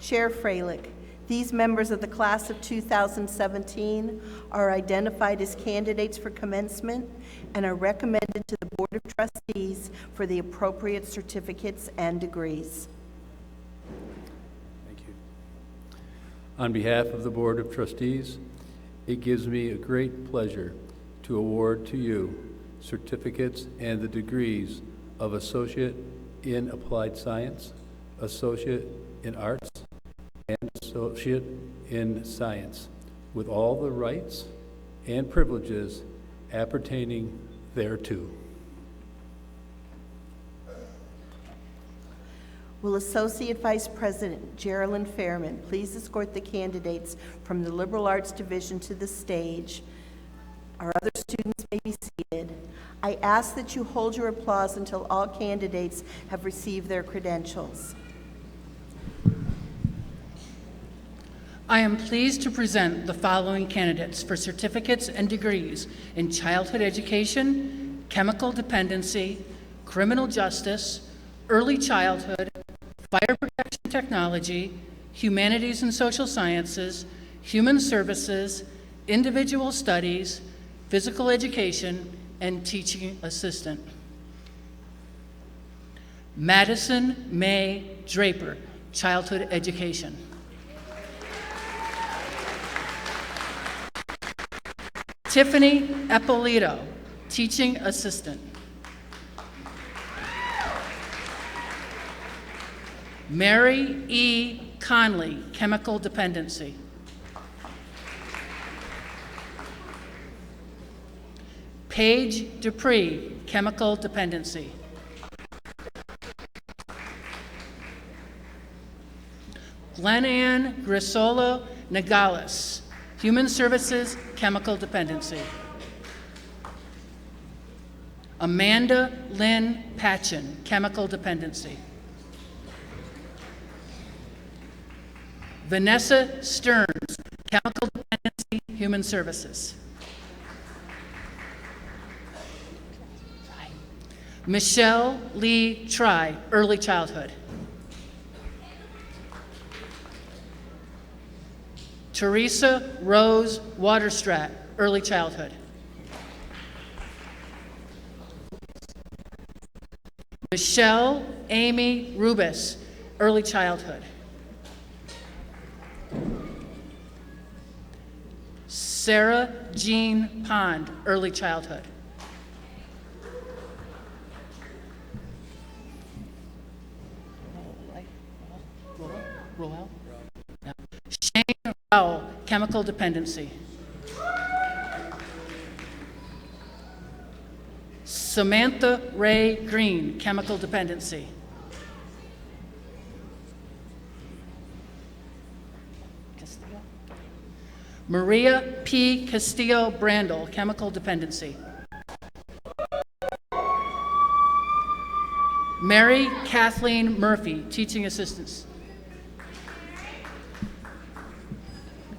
Chair Freilich, these members of the class of 2017 are identified as candidates for commencement and are recommended to the Board of Trustees for the appropriate certificates and degrees. Thank you. On behalf of the Board of Trustees, it gives me a great pleasure to award to you certificates and the degrees of Associate in Applied Science, Associate in Arts, and Associate in Science, with all the rights and privileges appertaining thereto. Will Associate Vice President Geraldine Fairman please escort the candidates from the Liberal Arts Division to the stage? Our other students may be seated. I ask that you hold your applause until all candidates have received their credentials. I am pleased to present the following candidates for certificates and degrees in childhood education, chemical dependency, criminal justice, early childhood, fire protection technology, humanities and social sciences, human services, individual studies, physical education, and teaching assistant. Madison May Draper, childhood education. Tiffany Eppolito, teaching assistant. Mary E. Conley, chemical dependency. Paige Dupree, chemical dependency. Glenann Grisolo Nogales, human services, chemical dependency. Amanda Lynn Patchen, chemical dependency. Vanessa Stearns, chemical dependency, human services. Michelle Lee Try, early childhood. Teresa Rose Waterstrat, early childhood. Michelle Amy Rubis, early childhood. Sarah Jean Pond, early childhood. Roll out. Yeah. Shane Rowell, chemical dependency. Samantha Ray Green, chemical dependency. Maria P. Castillo Brandel, chemical dependency. Mary Kathleen Murphy, teaching assistants.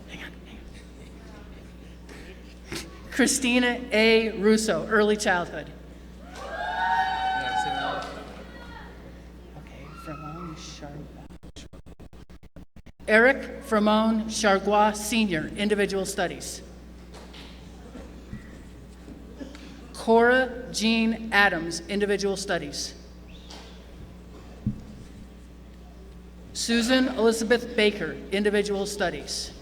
Hang on. Christina A. Russo, early childhood. Okay, Framon Chargois. Eric Framon Chargois, Sr., individual studies. Cora Jean Adams, individual studies. Susan Elizabeth Baker, individual studies.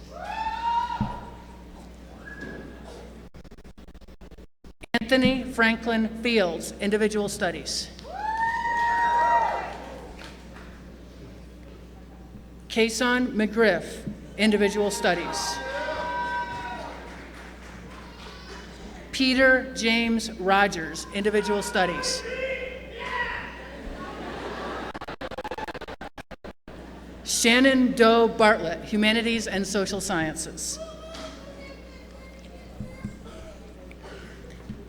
Anthony Franklin Fields, individual studies. Kason McGriff, individual studies. Peter James Rogers, individual studies. Shannon Doe Bartlett, humanities and social sciences.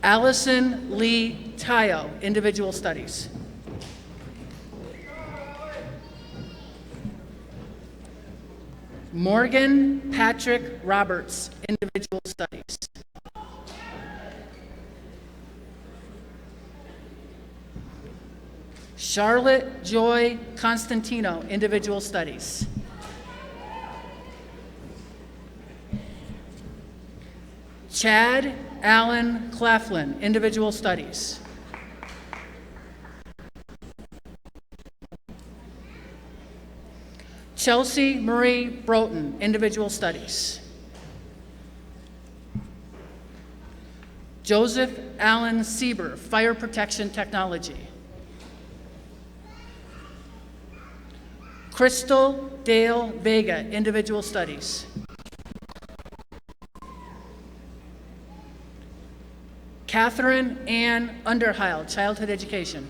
Allison Lee Tayo, individual studies. Morgan Patrick Roberts, individual studies. Charlotte Joy Constantino, individual studies. Chad Allen Claflin, individual studies. Chelsea Marie Broughton, individual studies. Joseph Allen Sieber, fire protection technology. Crystal Dale Vega, individual studies. Catherine Ann Underheil, childhood education.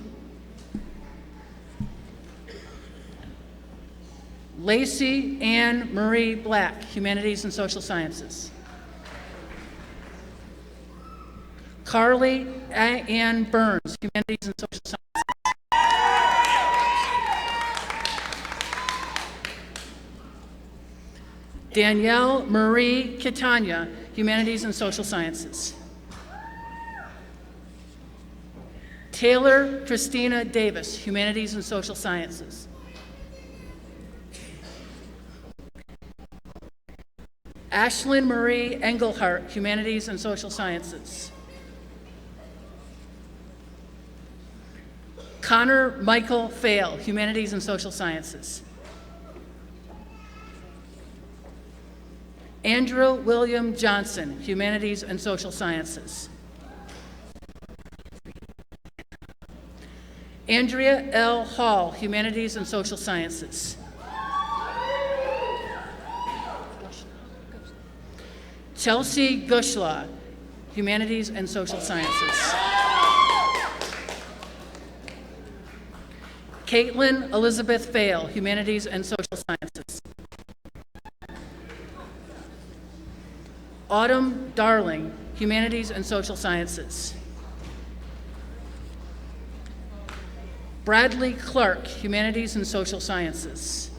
Lacey Ann Marie Black, humanities and social sciences. Carly Ann Burns, humanities and social sciences. Danielle Marie Catania, humanities and social sciences. Taylor Christina Davis, humanities and social sciences. Ashlyn Marie Engelhart, humanities and social sciences. Connor Michael Fail, humanities and social sciences. Andrew William Johnson, humanities and social sciences. Andrea L. Hall, humanities and social sciences. Chelsea Gushla, humanities and social sciences. Caitlin Elizabeth Fail, humanities and social sciences. Autumn Darling, humanities and social sciences. Bradley Clark, humanities and social sciences.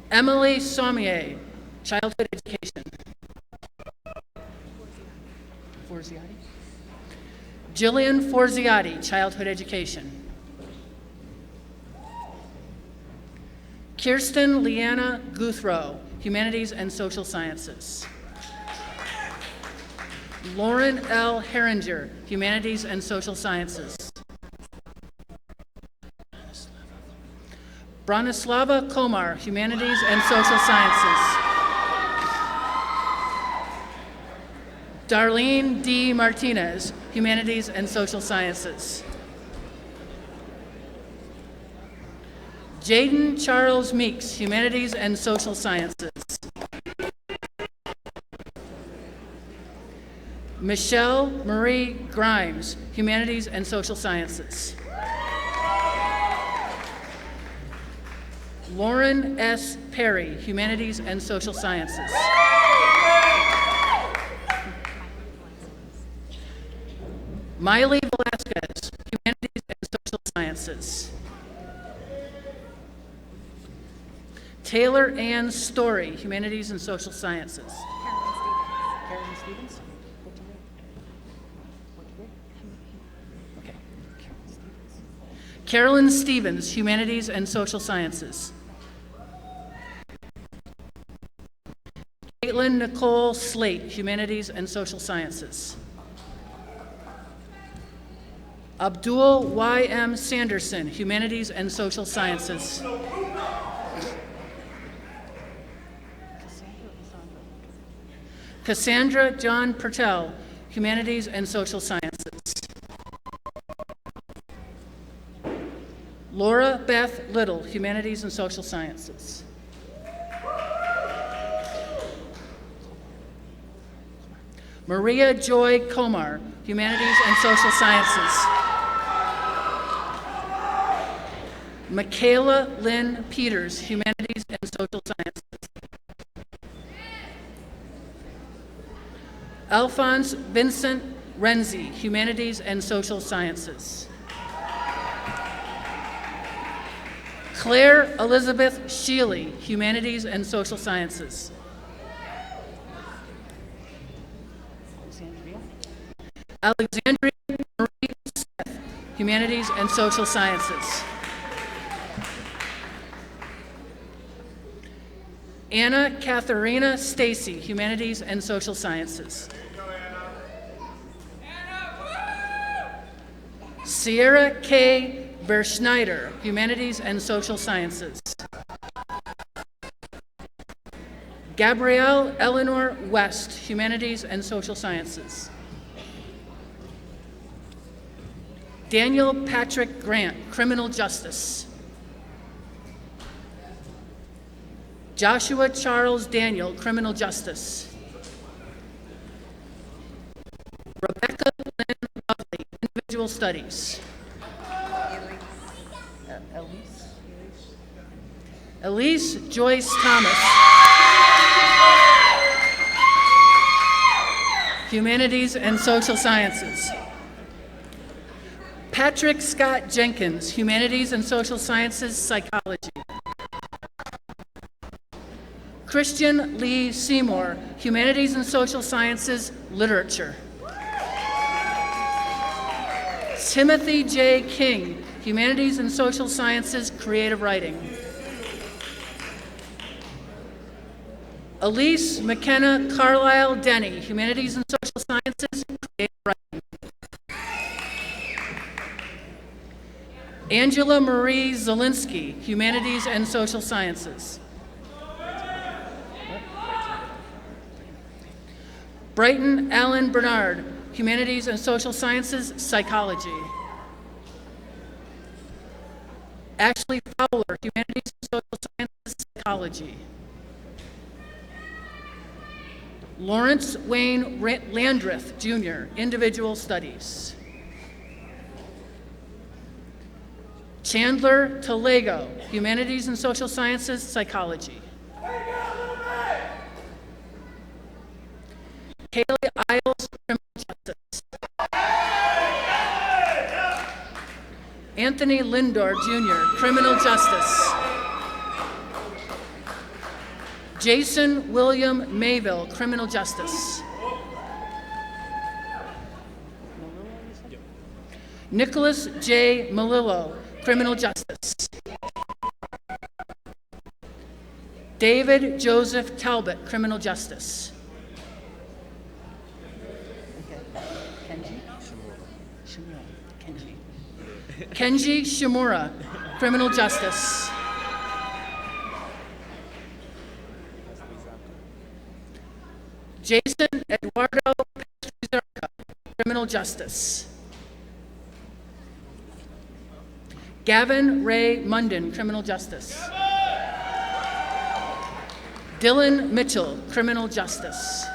Emily Sommier, childhood education. Forziati. Jillian Forziati, childhood education. Kirsten Leanna Guthrow, humanities and social sciences. Lauren L. Herringer, humanities and social sciences. Branislava Komar, humanities and social sciences. Darlene D. Martinez, humanities and social sciences. Jaden Charles Meeks, humanities and social sciences. Michelle Marie Grimes, humanities and social sciences. Lauren S. Perry, humanities and social sciences. Miley Velasquez, humanities and social sciences. Taylor Ann Story, Humanities and Social Sciences. Carolyn Stevens, Humanities and Social Sciences. Caitlin Nicole Slate, Humanities and Social Sciences. Abdul Y.M. Sanderson, Humanities and Social Sciences. Cassandra John Pertel, Humanities and Social Sciences. Laura Beth Little, Humanities and Social Sciences. Maria Joy Komar, Humanities and Social Sciences. Michaela Lynn Peters, Humanities and Social Sciences. Alphonse Vincent Renzi, Humanities and Social Sciences. Claire Elizabeth Sheely, Humanities and Social Sciences. Alexandria Marie Smith, Humanities and Social Sciences. Anna Katharina Stacy, Humanities and Social Sciences. Sierra K. Verschneider, Humanities and Social Sciences. Gabrielle Eleanor West, Humanities and Social Sciences. Daniel Patrick Grant, Criminal Justice. Joshua Charles Daniel, Criminal Justice. Rebecca Lynn Lovely, Individual Studies. Elise Joyce Thomas, Humanities and Social Sciences. Patrick Scott Jenkins, Humanities and Social Sciences, Psychology. Christian Lee Seymour, Humanities and Social Sciences, Literature. Timothy J. King, Humanities and Social Sciences, Creative Writing. Elise McKenna Carlisle Denny, Humanities and Social Sciences, Creative Writing. Angela Marie Zielinski, Humanities and Social Sciences. Brighton Allen Bernard, Humanities and Social Sciences, Psychology. Ashley Fowler, Humanities and Social Sciences, Psychology. Lawrence Wayne Landreth, Jr., Individual Studies. Chandler Talego, Humanities and Social Sciences, Psychology. Kaylee Isles, Criminal Justice. Anthony Lindor, Jr., Criminal Justice. Jason William Mayville, Criminal Justice. Nicholas J. Malillo, Criminal Justice. David Joseph Talbot, Criminal Justice. Kenji Shimura, Criminal Justice. Jason Eduardo Pestrizarca, Criminal Justice. Gavin Ray Munden, Criminal Justice. Dylan Mitchell, Criminal Justice.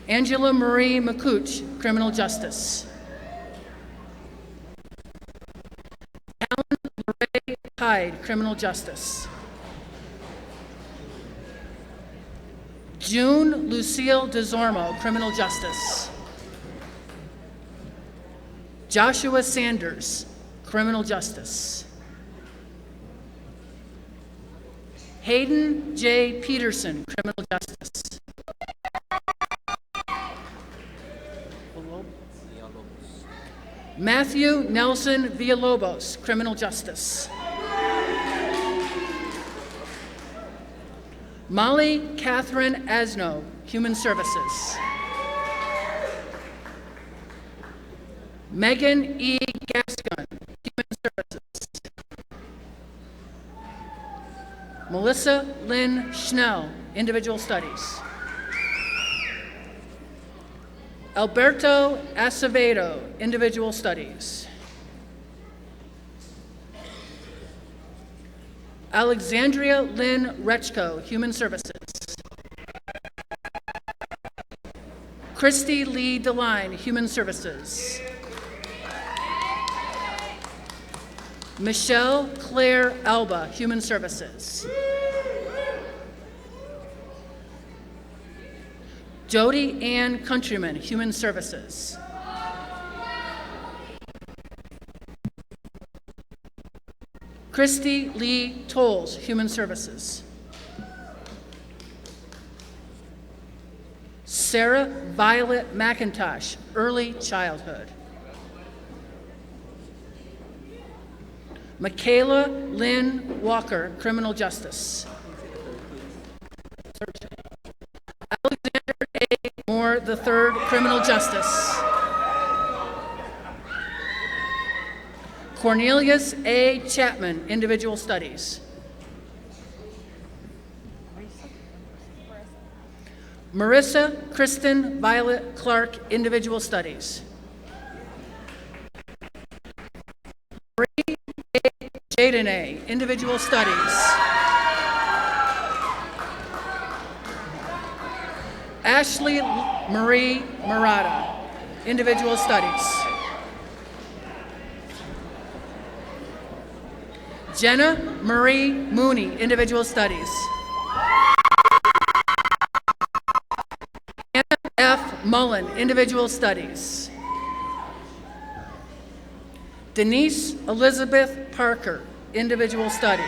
Angela Marie McCooch, Criminal Justice. Alan Ray Hyde, Criminal Justice. June Lucille DeZormo, Criminal Justice. Joshua Sanders, Criminal Justice. Hayden J. Peterson, Criminal Justice. Matthew Nelson Villalobos, Criminal Justice. Molly Catherine Asno, Human Services. Megan E. Gascon, Human Services. Melissa Lynn Schnell, Individual Studies. Alberto Acevedo, Individual Studies. Alexandria Lynn Rechko, Human Services. Christy Lee DeLine, Human Services. Michelle Claire Alba, Human Services. Jody Ann Countryman, Human Services. Christy Lee Tolles, Human Services. Sarah Violet McIntosh, Early Childhood. Michaela Lynn Walker, Criminal Justice. Alexander A. Moore III, Criminal Justice. Cornelius A. Chapman, Individual Studies. Marissa Kristen Violet Clark, Individual Studies. Marie A. Jaden A., Individual Studies. Ashley Marie Murata, Individual Studies. Jenna Marie Mooney, Individual Studies. Anna F. Mullen, Individual Studies. Denise Elizabeth Parker, Individual Studies.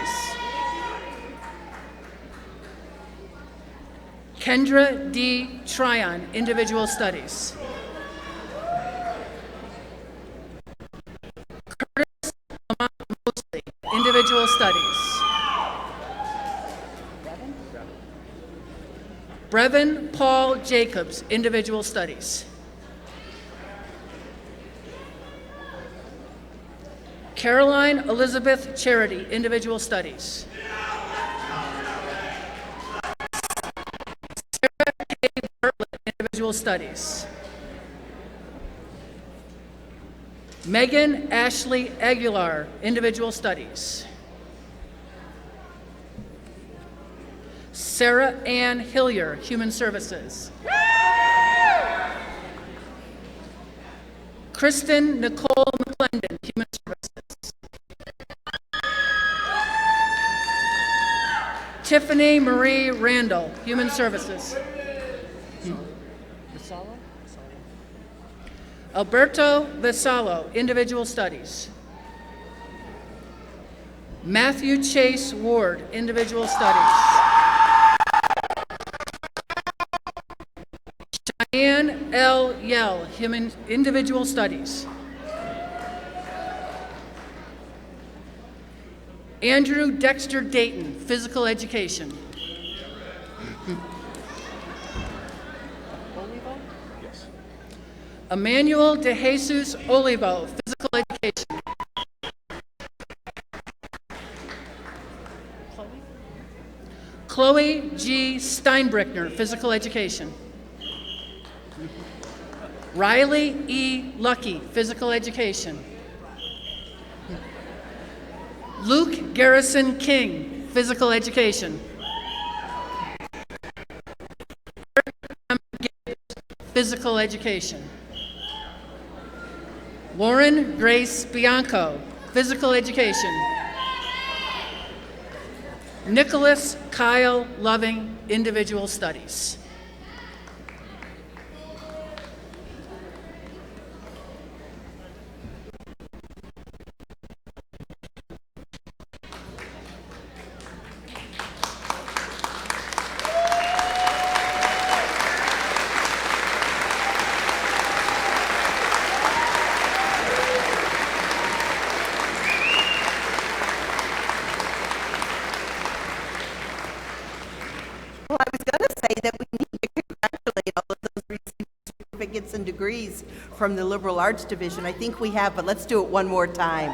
Kendra D. Tryon, Individual Studies. Curtis Lamont Mosley, Individual Studies. Brevin Paul Jacobs, Individual Studies. Caroline Elizabeth Charity, Individual Studies. Sarah K. Bartlett, Individual Studies. Megan Ashley Aguilar, Individual Studies. Sarah Ann Hillier, Human Services. Kristen Nicole McClendon, Human Services. Tiffany Marie Randall, Human Services. Alberto Vassallo, Individual Studies. Matthew Chase Ward, Individual Studies. Cheyenne L. Yell, Individual Studies. Andrew Dexter Dayton, Physical Education. Emmanuel De Jesus Olivo, Physical Education. Chloe G. Steinbrickner, Physical Education. Riley E. Lucky, Physical Education. Luke Garrison King, Physical Education. Physical Education. Lauren Grace Bianco, Physical Education. Nicholas Kyle Loving, Individual Studies. Well, I was going to say that we need to congratulate all of those receiving certificates and degrees from the Liberal Arts Division. I think we have, but let's do it one more time.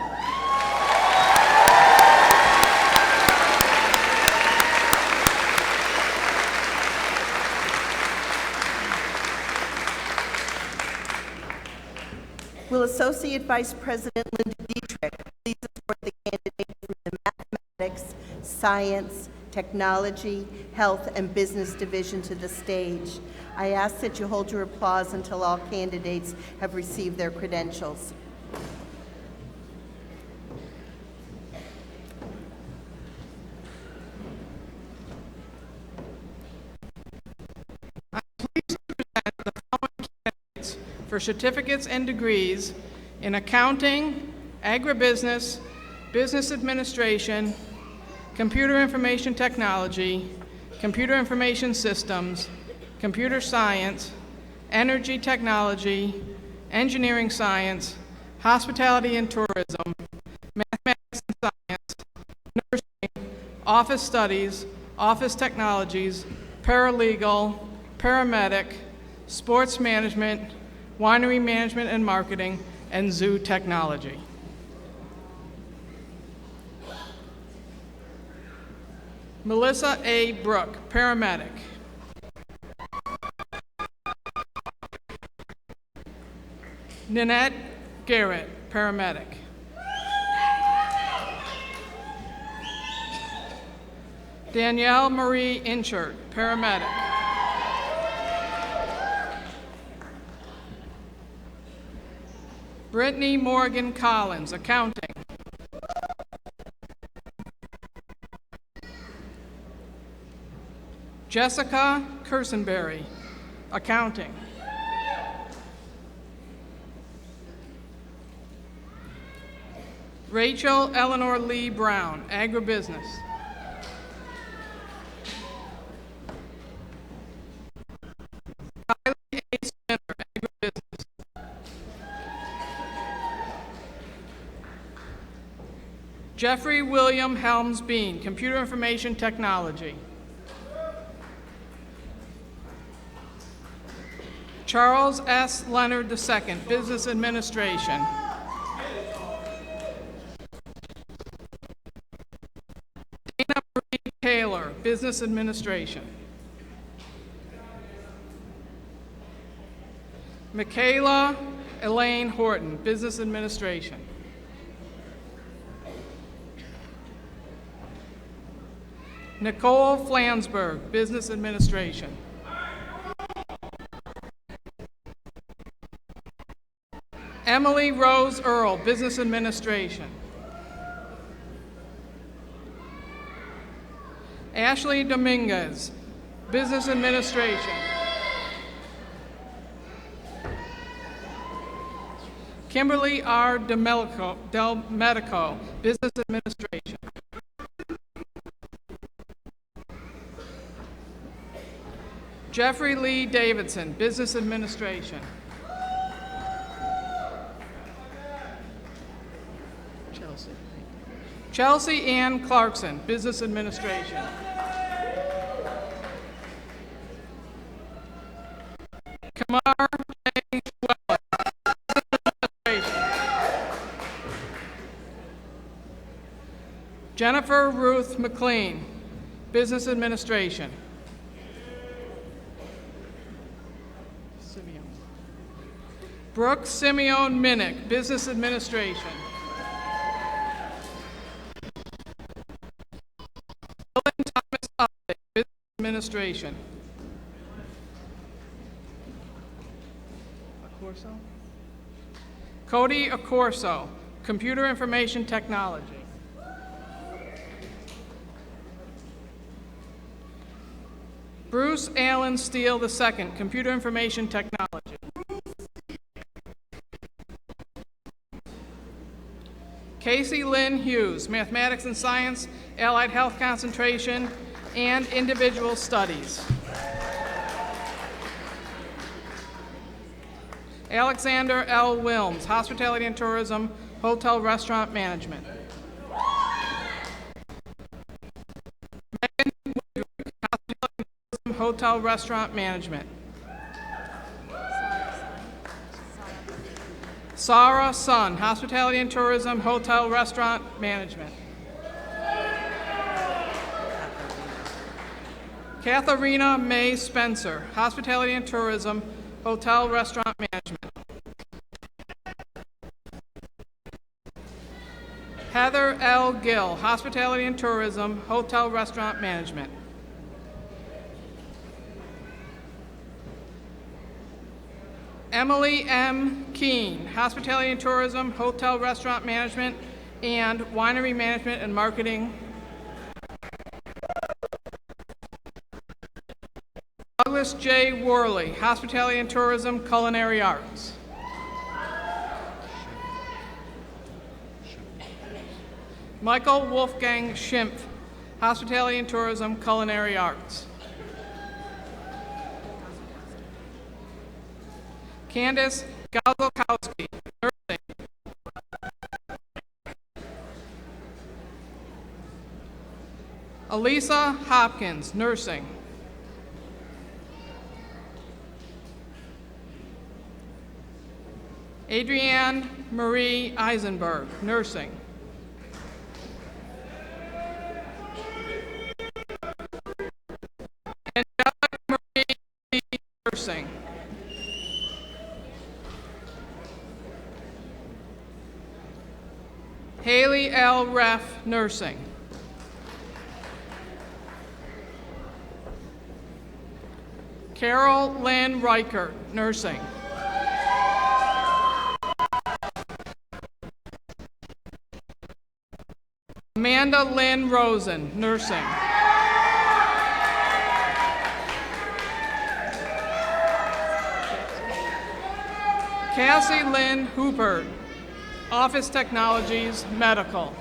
Will Associate Vice President Linda Dietrich please escort the candidate from the Mathematics, Science, Technology, Health, and Business Division to the stage. I ask that you hold your applause until all candidates have received their credentials. For certificates and degrees in accounting, agribusiness, business administration, computer information technology, computer information systems, computer science, energy technology, engineering science, hospitality and tourism, mathematics and science, nursing, office studies, office technologies, paralegal, paramedic, sports management, winery management and marketing, and zoo technology. Melissa A. Brook, paramedic. Nanette Garrett, paramedic. Danielle Marie Inchert, paramedic. Brittany Morgan Collins, accounting. Jessica Kirsenberry, accounting. Rachel Eleanor Lee Brown, agribusiness. Kylie A. Spinner, agribusiness. Jeffrey William Helms Bean, computer information technology. Charles S. Leonard II, business administration. Dana Marie Taylor, business administration. Michaela Elaine Horton, business administration. Nicole Flansburgh, business administration. Emily Rose Earl, business administration. Ashley Dominguez, business administration. Kimberly R. Delmedico, business administration. Jeffrey Lee Davidson, business administration. Chelsea Ann Clarkson, business administration. Kamar J. Weller, business administration. Jennifer Ruth McLean, business administration. Brooke Simeon Minnick, business administration. Dylan Thomas Updike, business administration. Accorso? Cody Accorso, computer information technology. Bruce Allen Steele II, computer information technology. Casey Lynn Hughes, mathematics and science, allied health concentration, and individual studies. Alexander L. Wilms, hospitality and tourism, hotel restaurant management. Megan Woodrick, hospitality and Hotel Restaurant Management. Sarah Sun, Hospitality and Tourism, Hotel Restaurant Management. Katharina May Spencer, Hospitality and Tourism, Hotel Restaurant Management. Heather L. Gill, Hospitality and Tourism, Hotel Restaurant Management. Emily M. Keene, Hospitality and Tourism, Hotel Restaurant Management, and Winery Management and Marketing. Douglas J. Worley, Hospitality and Tourism, Culinary Arts. Michael Wolfgang Schimpf, Hospitality and Tourism, Culinary Arts. Candace Galgokowski, Nursing. Elisa Hopkins, Nursing. Adrienne Marie Eisenberg, Nursing. Angelica Marie, Nursing. Haley L. Reff, Nursing. Carol Lynn Reichert, Nursing. Amanda Lynn Rosen, Nursing. Cassie Lynn Hoopert, Office Technologies, Medical.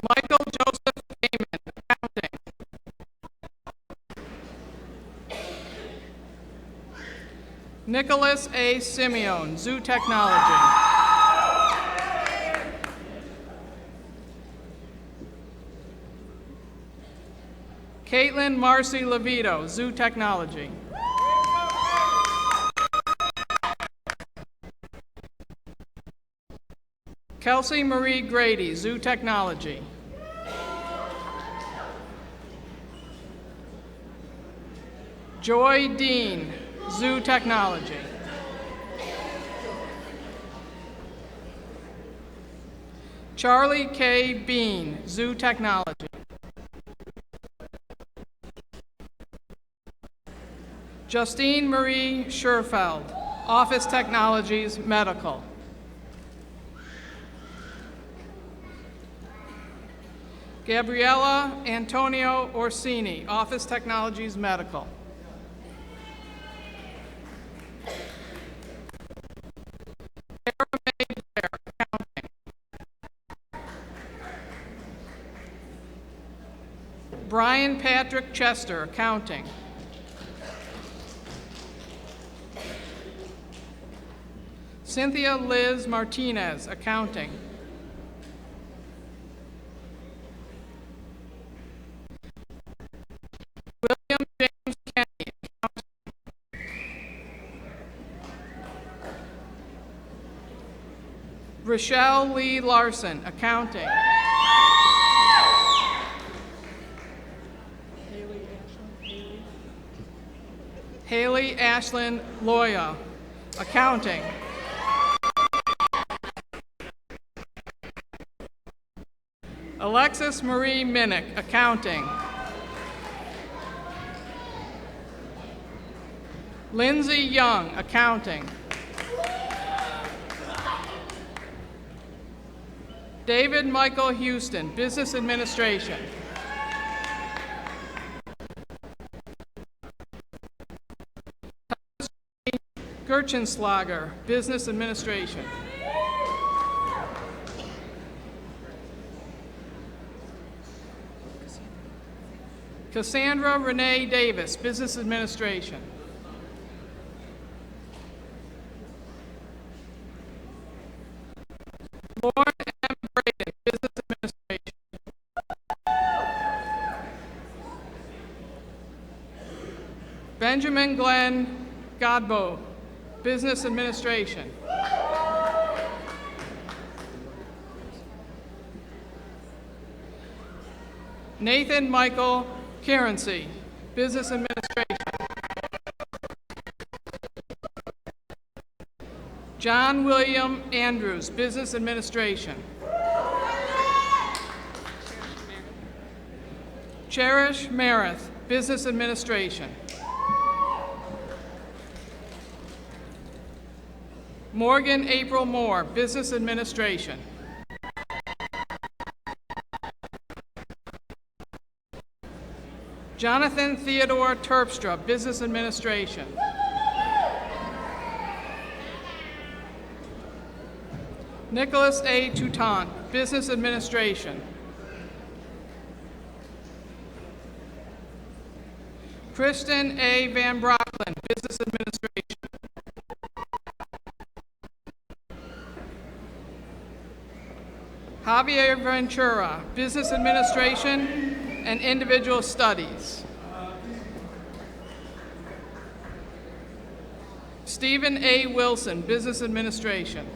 Michael Joseph Damon, Accounting. Nicholas A. Simeon, Zoo Technology. Caitlin Marcy Levito, Zoo Technology. Kelsey Marie Grady, Zoo Technology. Joy Dean, Zoo Technology. Charlie K. Bean, Zoo Technology. Justine Marie Scherfeld, Office Technologies, Medical. Gabriella Antonio Orsini, Office Technologies, Medical. Sarah Mae Blair, Accounting. Brian Patrick Chester, Accounting. Cynthia Liz Martinez, Accounting. William James Kenny, Accounting. Rochelle Lee Larson, Accounting. Haley Ashlyn Loya, Accounting. Alexis Marie Minnick, Accounting. Lindsay Young, Accounting. David Michael Houston, Business Administration. Gerchenslager, Business Administration. Cassandra Renee Davis, Business Administration. Lauren M. Braden, Business Administration. Benjamin Glenn Godbout, Business Administration. Nathan Michael Currency, Business Administration. John William Andrews, Business Administration. Cherish Merith, Business Administration. Morgan April Moore, Business Administration. Jonathan Theodore Terpstra, Business Administration. Nicholas A. Toutant, Business Administration. Kristen A. Van Brocklin, Business Administration. Javier Ventura, Business Administration and Individual Studies. Stephen A. Wilson, Business Administration.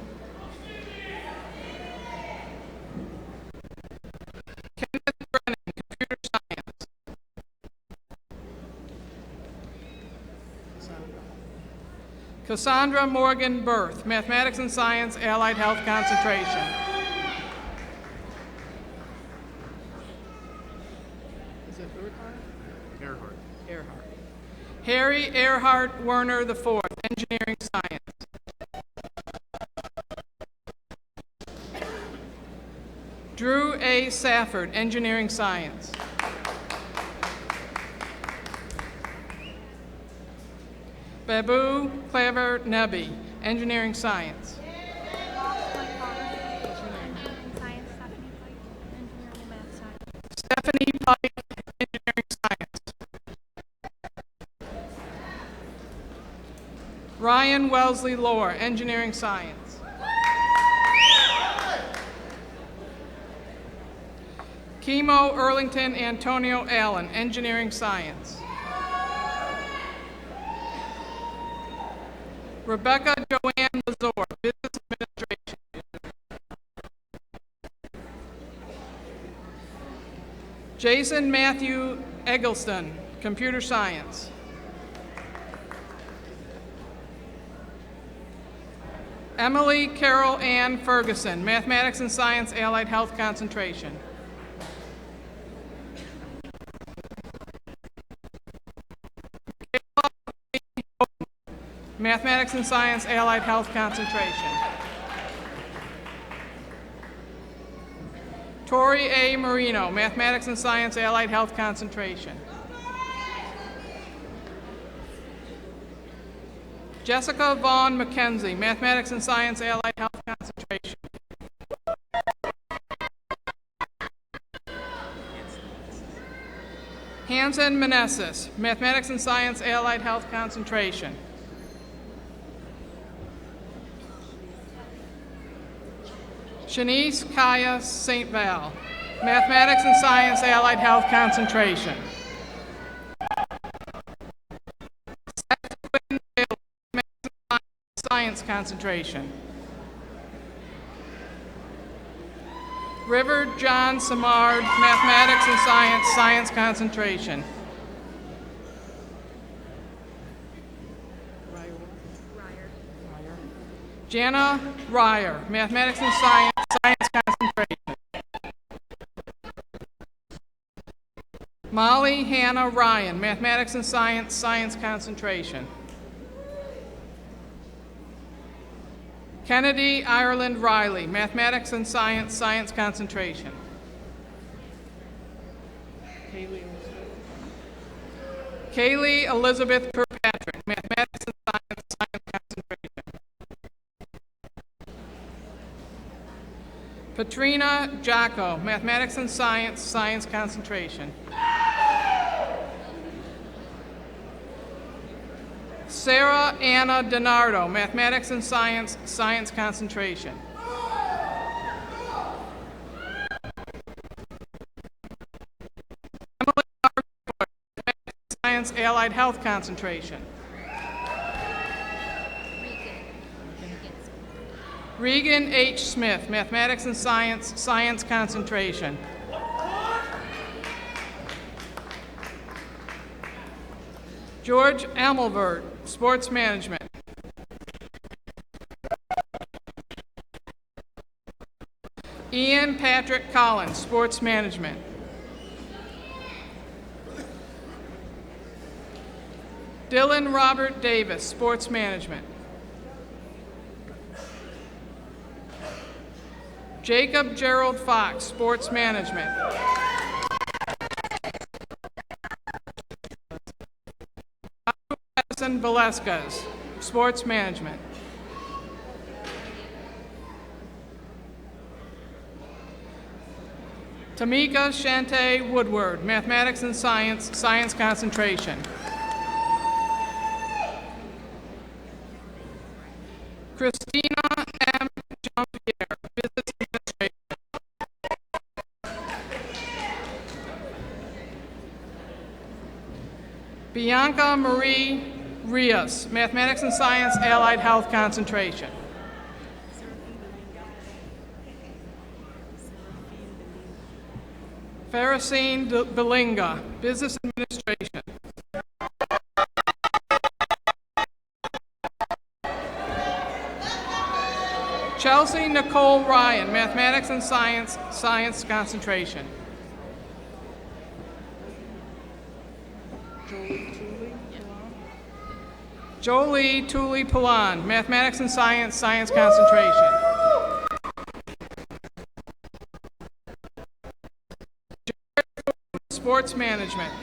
Kenneth Brennan, Computer Science. Cassandra Morgan Berth, Mathematics and Science, Allied Health Concentration. Is it Earhart? Earhart. Harry Earhart Werner IV, Engineering Science. Drew A. Safford, Engineering Science. Babu Claver Nebi, Engineering Science. Stephanie Pike, Engineering Science. Ryan Wellesley Lohr, Engineering Science. Kimo Earlington Antonio Allen, Engineering Science. Rebecca Joanne Lazor, Business Administration. Jason Matthew Eggleston, Computer Science. Emily Carol Ann Ferguson, Mathematics and Science, Allied Health Concentration. Mathematics and Science, Allied Health Concentration. Tori A. Marino, Mathematics and Science, Allied Health Concentration. Jessica Vaughn McKenzie, Mathematics and Science, Allied Health Concentration. Hansen Meneses, Mathematics and Science, Allied Health Concentration. Shanice Kaya St. Val, Mathematics and Science, Allied Health Concentration. Seth Quinn Taylor, Mathematics and Science Concentration. River John Samard, Mathematics and Science, Science Concentration. Jana Ryer, Mathematics and Science, Science Concentration. Molly Hannah Ryan, Mathematics and Science, Science Concentration. Kennedy Ireland Riley, Mathematics and Science, Science Concentration. Kaylee Elizabeth Kirkpatrick, Mathematics and Science, Science Concentration. Patrina Jocko, Mathematics and Science, Science Concentration. Sarah Anna DiNardo, Mathematics and Science, Science Concentration. Emily Mathematics and Science, Allied Health concentration. Regan H. Smith, Mathematics and Science, Science concentration. George Amelvert, Sports Management. Ian Patrick Collins, Sports Management. Dylan Robert Davis, Sports Management. Jacob Gerald Fox, Sports Management. Madison Velasquez, Sports Management. Tamika Shante Woodward, Mathematics and Science, Science concentration. Christina M. Jean-Pierre, Business Administration. Bianca Marie Rios, Mathematics and Science, Allied Health concentration. Faracine Belinga, Business Administration. Chelsea Nicole Ryan, Mathematics and Science, Science concentration. Jolie Tooley Palan, Mathematics and Science, Science concentration. Sports Management.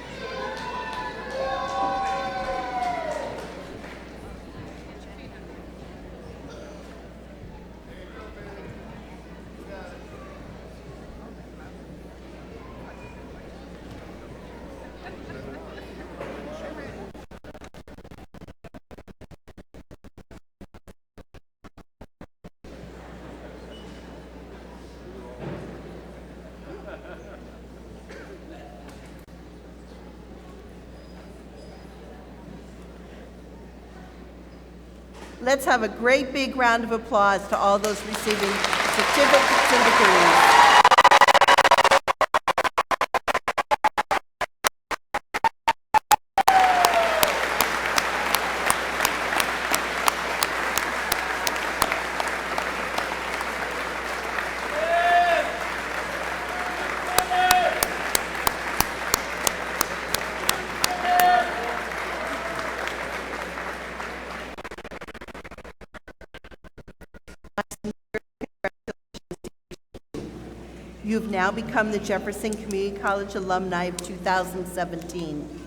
Let's have a great big round of applause to all those receiving certificates and degrees. You've now become the Jefferson Community College alumni of 2017.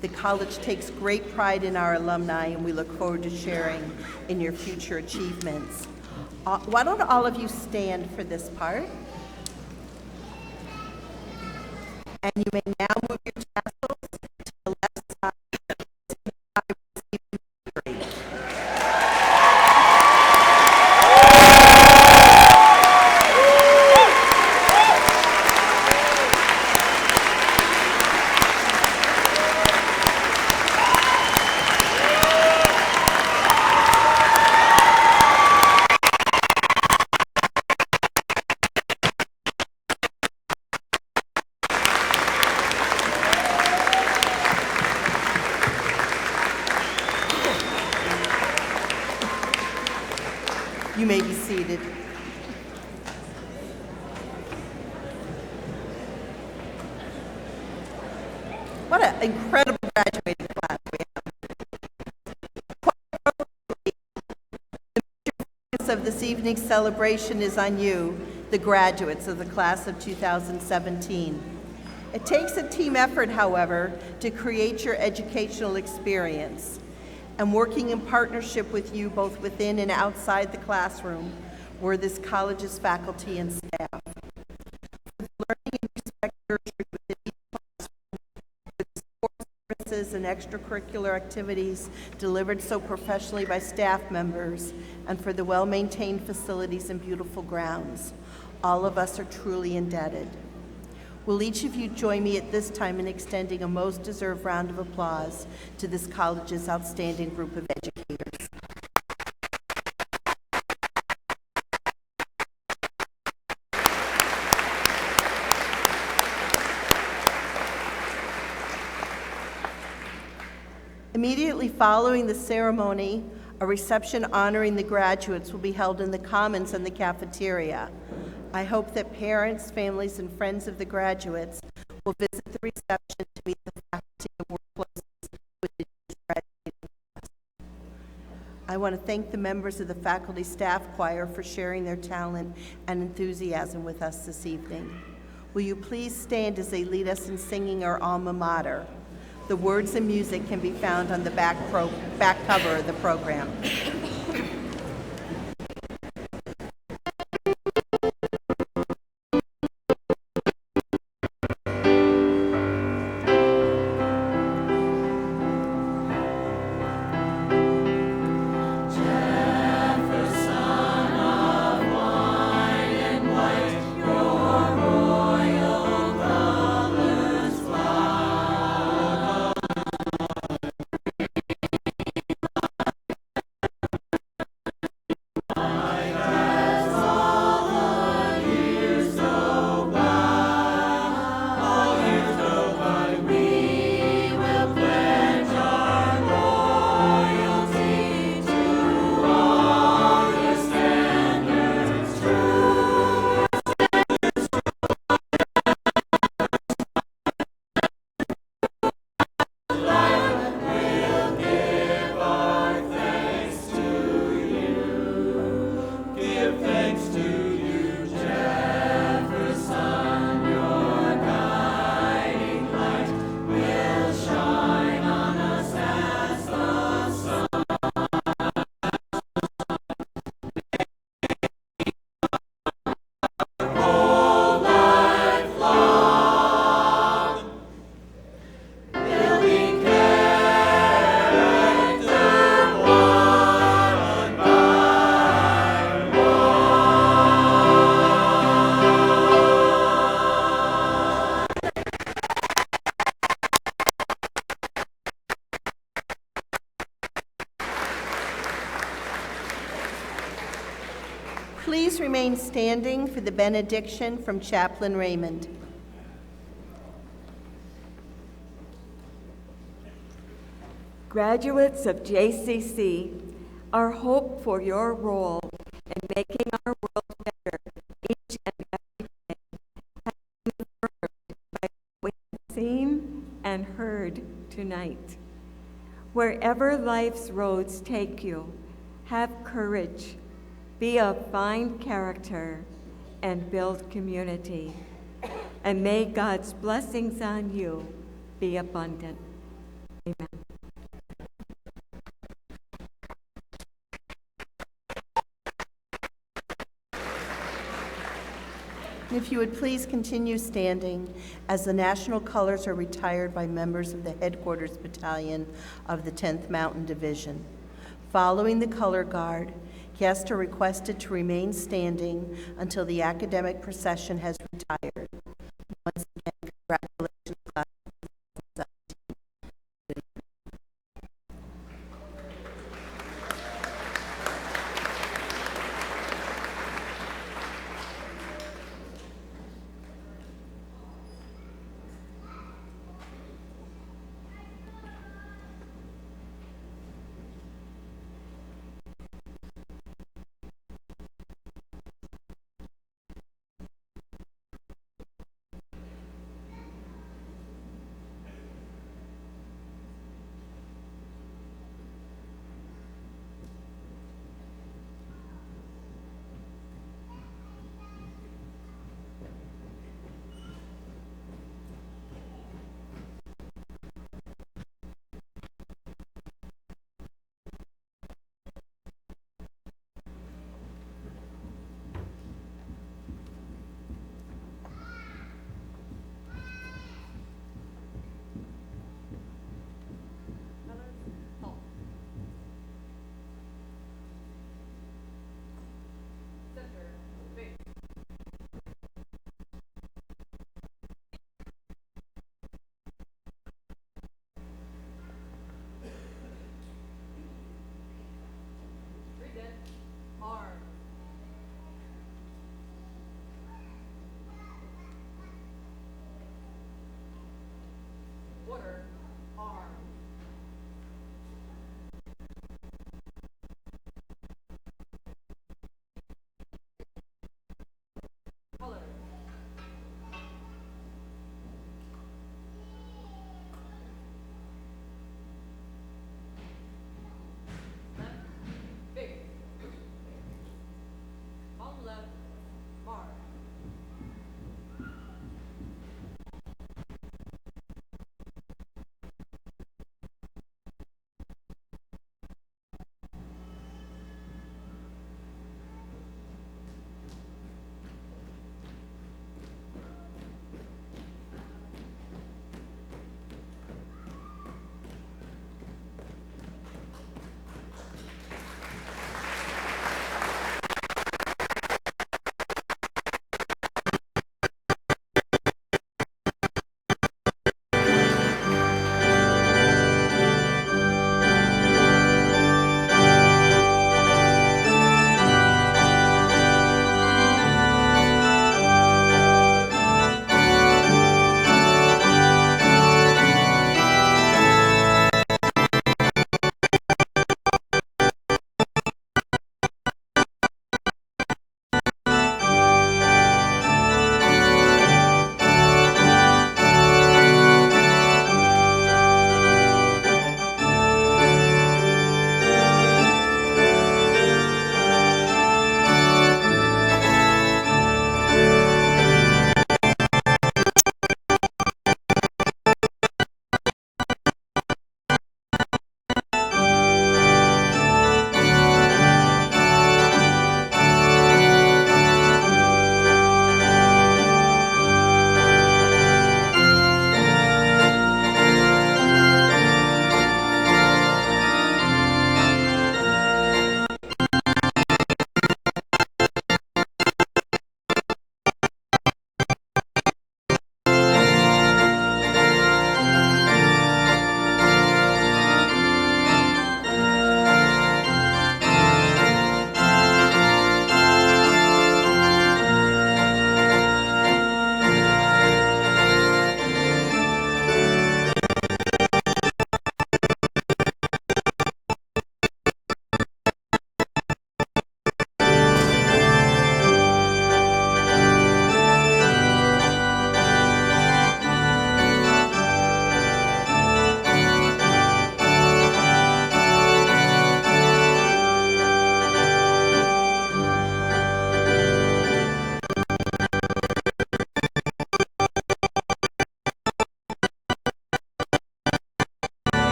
The college takes great pride in our alumni, and we look forward to sharing in your future achievements. Why don't all of you stand for this part? And you may now move your tassels to the left side. You may be seated. What an incredible graduating class we have. Quite appropriately, the major focus of this evening's celebration is on you, the graduates of the class of 2017. It takes a team effort, however, to create your educational experience. And working in partnership with you both within and outside the classroom were this college's faculty and staff. For the learning and respect nurtured within each classroom, with support services and extracurricular activities delivered so professionally by staff members, and for the well-maintained facilities and beautiful grounds, all of us are truly indebted. Will each of you join me at this time in extending a most deserved round of applause to this college's outstanding group of educators? Immediately following the ceremony, a reception honoring the graduates will be held in the Commons and the cafeteria. I hope that parents, families, and friends of the graduates will visit the reception to meet the faculty and work closely with the graduating class. I want to thank the members of the faculty staff choir for sharing their talent and enthusiasm with us this evening. Will you please stand as they lead us in singing our alma mater? The words and music can be found on the back cover of the program. Please remain standing for the benediction from Chaplain Raymond. Graduates of JCC, our hope for your role in making our world better each and every day has been affirmed by what we have seen and heard tonight. Wherever life's roads take you, have courage, be of fine character, and build community. And may God's blessings on you be abundant. Amen. If you would please continue standing as the national colors are retired by members of the Headquarters Battalion of the 10th Mountain Division. Following the color guard, guests are requested to remain standing until the academic procession has retired. Once again,